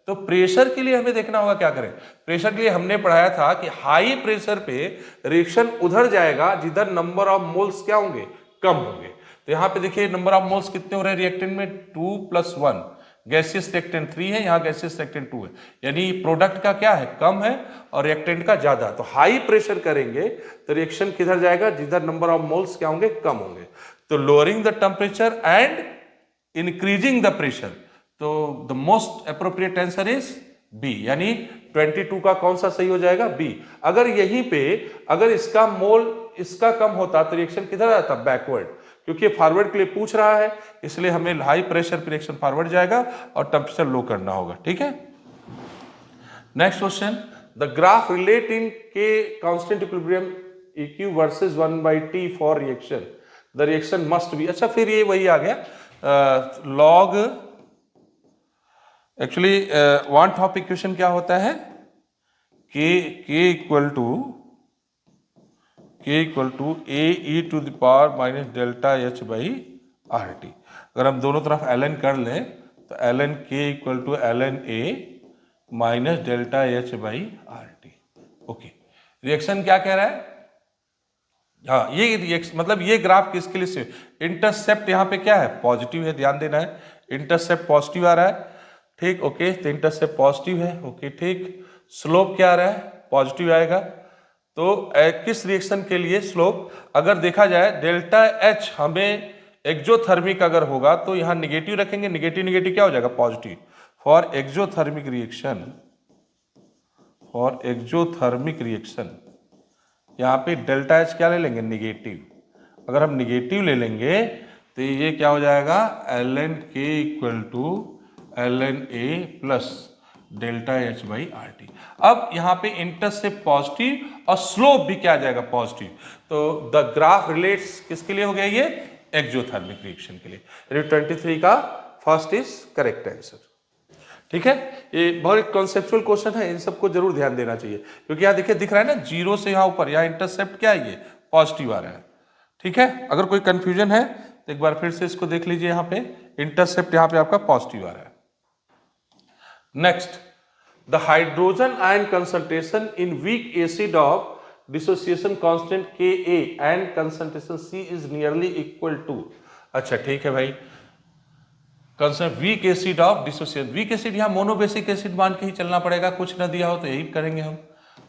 A: तो प्रेशर के लिए हमें देखना होगा क्या करें। प्रेशर के लिए हमने पढ़ाया था कि हाई प्रेशर पे रिएक्शन उधर जाएगा जिधर नंबर ऑफ मोल्स क्या होंगे, कम होंगे। तो यहाँ पे देखिए नंबर ऑफ मोल्स कितने हो रहे हैं रिएक्टेंट में, 2 + 1, गैसियस रिएक्टेंट 3 है, यहाँ गैसियस रिएक्टेंट 2 है, यानी प्रोडक्ट का क्या है, कम है, और रिएक्टेंट का ज्यादा। तो हाई प्रेशर करेंगे तो रिएक्शन किधर जाएगा, जिधर नंबर ऑफ मोल्स क्या होंगे, कम होंगे। तो lowering the temperature and increasing the pressure, तो the most appropriate answer is B, यानी 22 का कौन सा सही हो जाएगा, बी। अगर यहीं पे अगर इसका मोल इसका कम होता तो रिएक्शन किधर आता, बैकवर्ड, क्योंकि फॉरवर्ड के लिए पूछ रहा है, इसलिए हमें हाई प्रेशर पे रिएक्शन फॉरवर्ड जाएगा और टेम्परेचर लो करना होगा, ठीक है। Next question, the graph relate in K constant equilibrium EQ versus 1/T for reaction, the reaction must be. अच्छा फिर ये वही आ गया, log, actually van't Hoff equation क्या होता है, k equal to AE⁻ minus delta H by RT। अगर हम दोनों तरफ ln कर लें तो ln k equal to ln A minus delta H by RT। Okay, reaction क्या कह रहा है, हाँ, ये रिएक्शन मतलब ये ग्राफ किसके लिए से, इंटरसेप्ट यहाँ पे क्या है, पॉजिटिव है, ध्यान देना है, इंटरसेप्ट पॉजिटिव आ रहा है, ठीक, ओके, तो इंटरसेप्ट पॉजिटिव है, ओके, ठीक, स्लोप क्या आ रहा है, पॉजिटिव आएगा। तो किस रिएक्शन के लिए स्लोप अगर देखा जाए डेल्टा एच हमें एक्सोथर्मिक अगर होगा तो यहाँ निगेटिव रखेंगे, निगेटिव निगेटिव क्या हो जाएगा, positive. For exothermic reaction, for exothermic reaction यहाँ पे डेल्टा एच क्या ले लेंगे, निगेटिव। अगर हम निगेटिव ले लेंगे तो ये क्या हो जाएगा, L N K equal to L N A plus delta H by R T. अब यहाँ पे इंटरसेप्ट पॉजिटिव और स्लोप भी क्या आ जाएगा, पॉजिटिव। तो द ग्राफ रिलेट्स किसके लिए हो गया, ये एक्सोथर्मिक रिएक्शन के लिए। 23 का फर्स्ट इज करेक्ट आंसर। ठीक है, ये बहुत एक कॉन्सेप्चुअल क्वेश्चन है, इन सबको जरूर ध्यान देना चाहिए, क्योंकि यहाँ देखिए दिख रहा है ना, जीरो से यहाँ ऊपर, यहाँ इंटरसेप्ट क्या है, ये पॉजिटिव आ रहा है। ठीक है, अगर कोई कंफ्यूजन है तो एक बार फिर से इसको देख लीजिए, यहाँ पे इंटरसेप्ट यहाँ पे आपका पॉजिटिव आ रहा है। Next, the hydrogen ion concentration in weak acid of dissociation constant Ka and concentration C is nearly equal to. अच्छा ठीक है भाई, weak acid of dissociation, weak acid यहाँ मोनोबेसिक एसिड मान के ही चलना पड़ेगा, कुछ ना दिया हो तो यही करेंगे हम,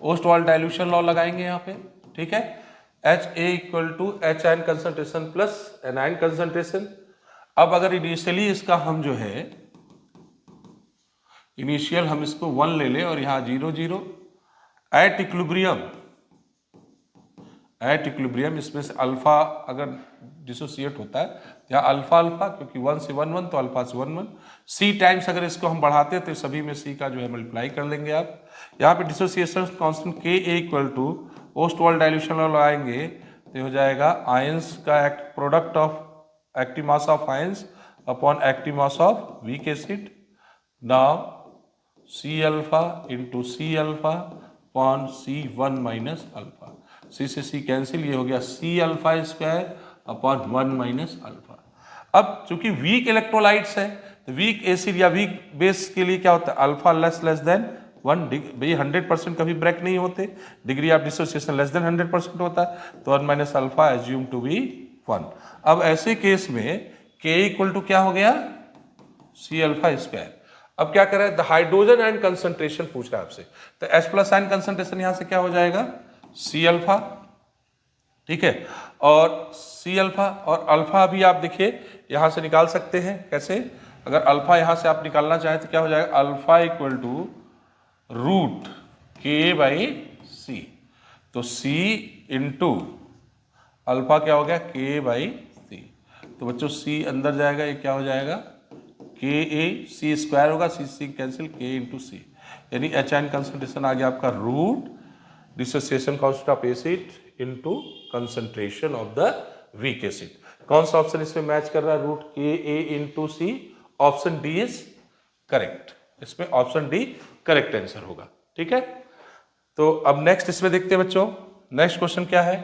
A: ओस्टवाल्ड डाइल्यूशन लॉ लगाएंगे यहाँ पे। ठीक है, H A equal to H ion concentration plus anion concentration. अब अगर इनिशियली इसका हम जो है इनिशियल हम इसको 1 ले ले और यहाँ 0 0, एट इक्विलिब्रियम इसमें से अल्फा अगर डिसोसिएट होता है यहाँ अल्फा अल्फा, क्योंकि 1 से 1 1 तो अल्फा से 1 1, सी टाइम्स अगर इसको हम बढ़ाते हैं तो सभी में सी का जो है मल्टीप्लाई कर लेंगे आप। यहाँ पे dissociation constant K a equal to Ostwald dilution law लगाएंगे तो हो जाएगा आयंस का product of active mass of ions upon active mass of weak acid. Now C alpha into C alpha upon C 1 minus alpha, C से सी कैंसिल, ये हो गया C alpha square upon 1 minus alpha. अब चूंकि वीक इलेक्ट्रोलाइट्स है तो वीक एसिड या वीक बेस के लिए क्या होता है, अल्फा लेस देन 1 डिग्री, 100% कभी ब्रेक नहीं होते, degree of dissociation less than 100% होता है, तो 1 minus alpha assume to be 1। अब ऐसे केस में K इक्वल टू क्या हो गया, सी अल्फा स्क्वायर। अब क्या करें, द हाइड्रोजन आयन कंसंट्रेशन पूछ रहा है आपसे, तो H प्लस आयन कंसंट्रेशन यहां से क्या हो जाएगा, सी अल्फा। ठीक है, और सी अल्फा और अल्फा भी आप देखिए यहां से निकाल सकते हैं, कैसे, अगर अल्फा यहां से आप निकालना चाहें तो क्या हो जाएगा, अल्फा इक्वल टू रूट के बाई सी, तो सी इंटू अल्फा क्या हो गया, के बाई सी। तो बच्चों सी अंदर जाएगा, ये क्या हो जाएगा, के ए, सी स्क्वायर होगा, सी सी कैंसिल, के इंटू सी, यानी एच आयन कंसंट्रेशन आ गया आपका root dissociation constant of acid into concentration of the weak acid. कौन सा ऑप्शन इसमें मैच कर रहा है, root K a into C, option D is correct, इसमें ऑप्शन डी करेक्ट आंसर होगा। ठीक है, तो अब नेक्स्ट इसमें देखते हैं बच्चों, नेक्स्ट क्वेश्चन क्या है,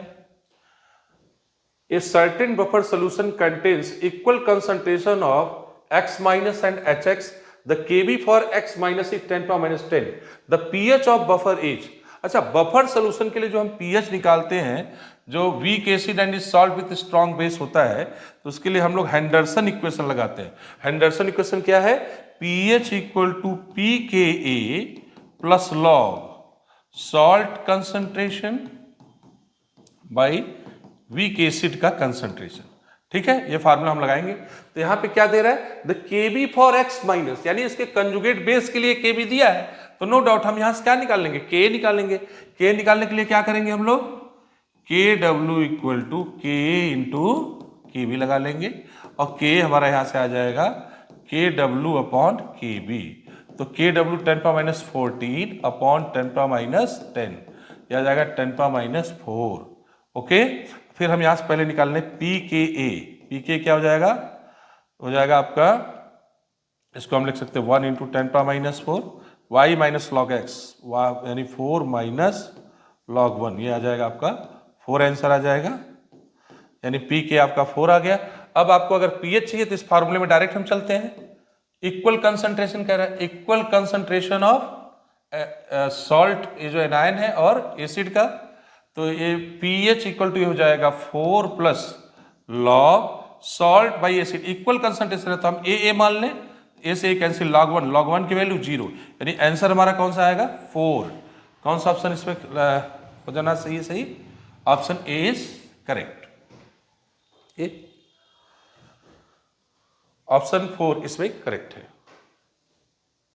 A: a certain buffer solution contains equal concentration of x minus and hx, the kb for x minus is 10 power minus 10, the pH of buffer is। अच्छा, बफर सोल्यूशन के लिए जो हम pH निकालते हैं, जो weak acid and is salt with strong base होता है, तो उसके लिए हम लोग हेंडरसन इक्वेशन लगाते हैं। हेंडरसन इक्वेशन क्या है, pH equal to pKa plus log salt concentration by weak acid का कंसंट्रेशन। ठीक है, ये फार्मूला हम लगाएंगे। तो यहां पे क्या दे रहा है, the Kb for x minus, यानी इसके कंजुगेट बेस के लिए Kb दिया है, तो नो डाउट हम यहां से क्या निकाल लेंगे, K निकालेंगे। K निकालने के लिए क्या करेंगे हम लोग, Kw equal to Ka into Kb लगा लेंगे, और K हमारा यहां से आ जाएगा Kw अपॉन Kb, तो Kw 10 power minus 14 upon 10 power minus 10, यह आ जाएगा 10 पावर माइनस 4। ओके, फिर हम यहां से पहले निकाल लें pKa, pK क्या हो जाएगा आपका, इसको हम लिख सकते हैं 1 into 10 power minus 4 y minus log x, यानी 4 माइनस लॉग 1, ये आ जाएगा आपका 4 आंसर आ जाएगा, यानी pK आपका 4 आ गया। अब आपको अगर pH चाहिए तो इस फार्मूले में डायरेक्ट हम चलते हैं, इक्वल कंसंट्रेशन कह रहा है, इक्वल कंसंट्रेशन ऑफ सॉल्ट, ये जो एनायन है और एसिड का, तो ये pH इक्वल टू हो जाएगा 4 plus log salt by acid, equal concentration है तो हम ए मान लें, ए से कैंसिल, log 1 की वैल्यू 0, यानी आंसर हमारा कौन सा आएगा 4। कौन सा ऑप्शन इसमें हो जाना सही है? सही, option a is correct. Option 4 इसमें करेक्ट है।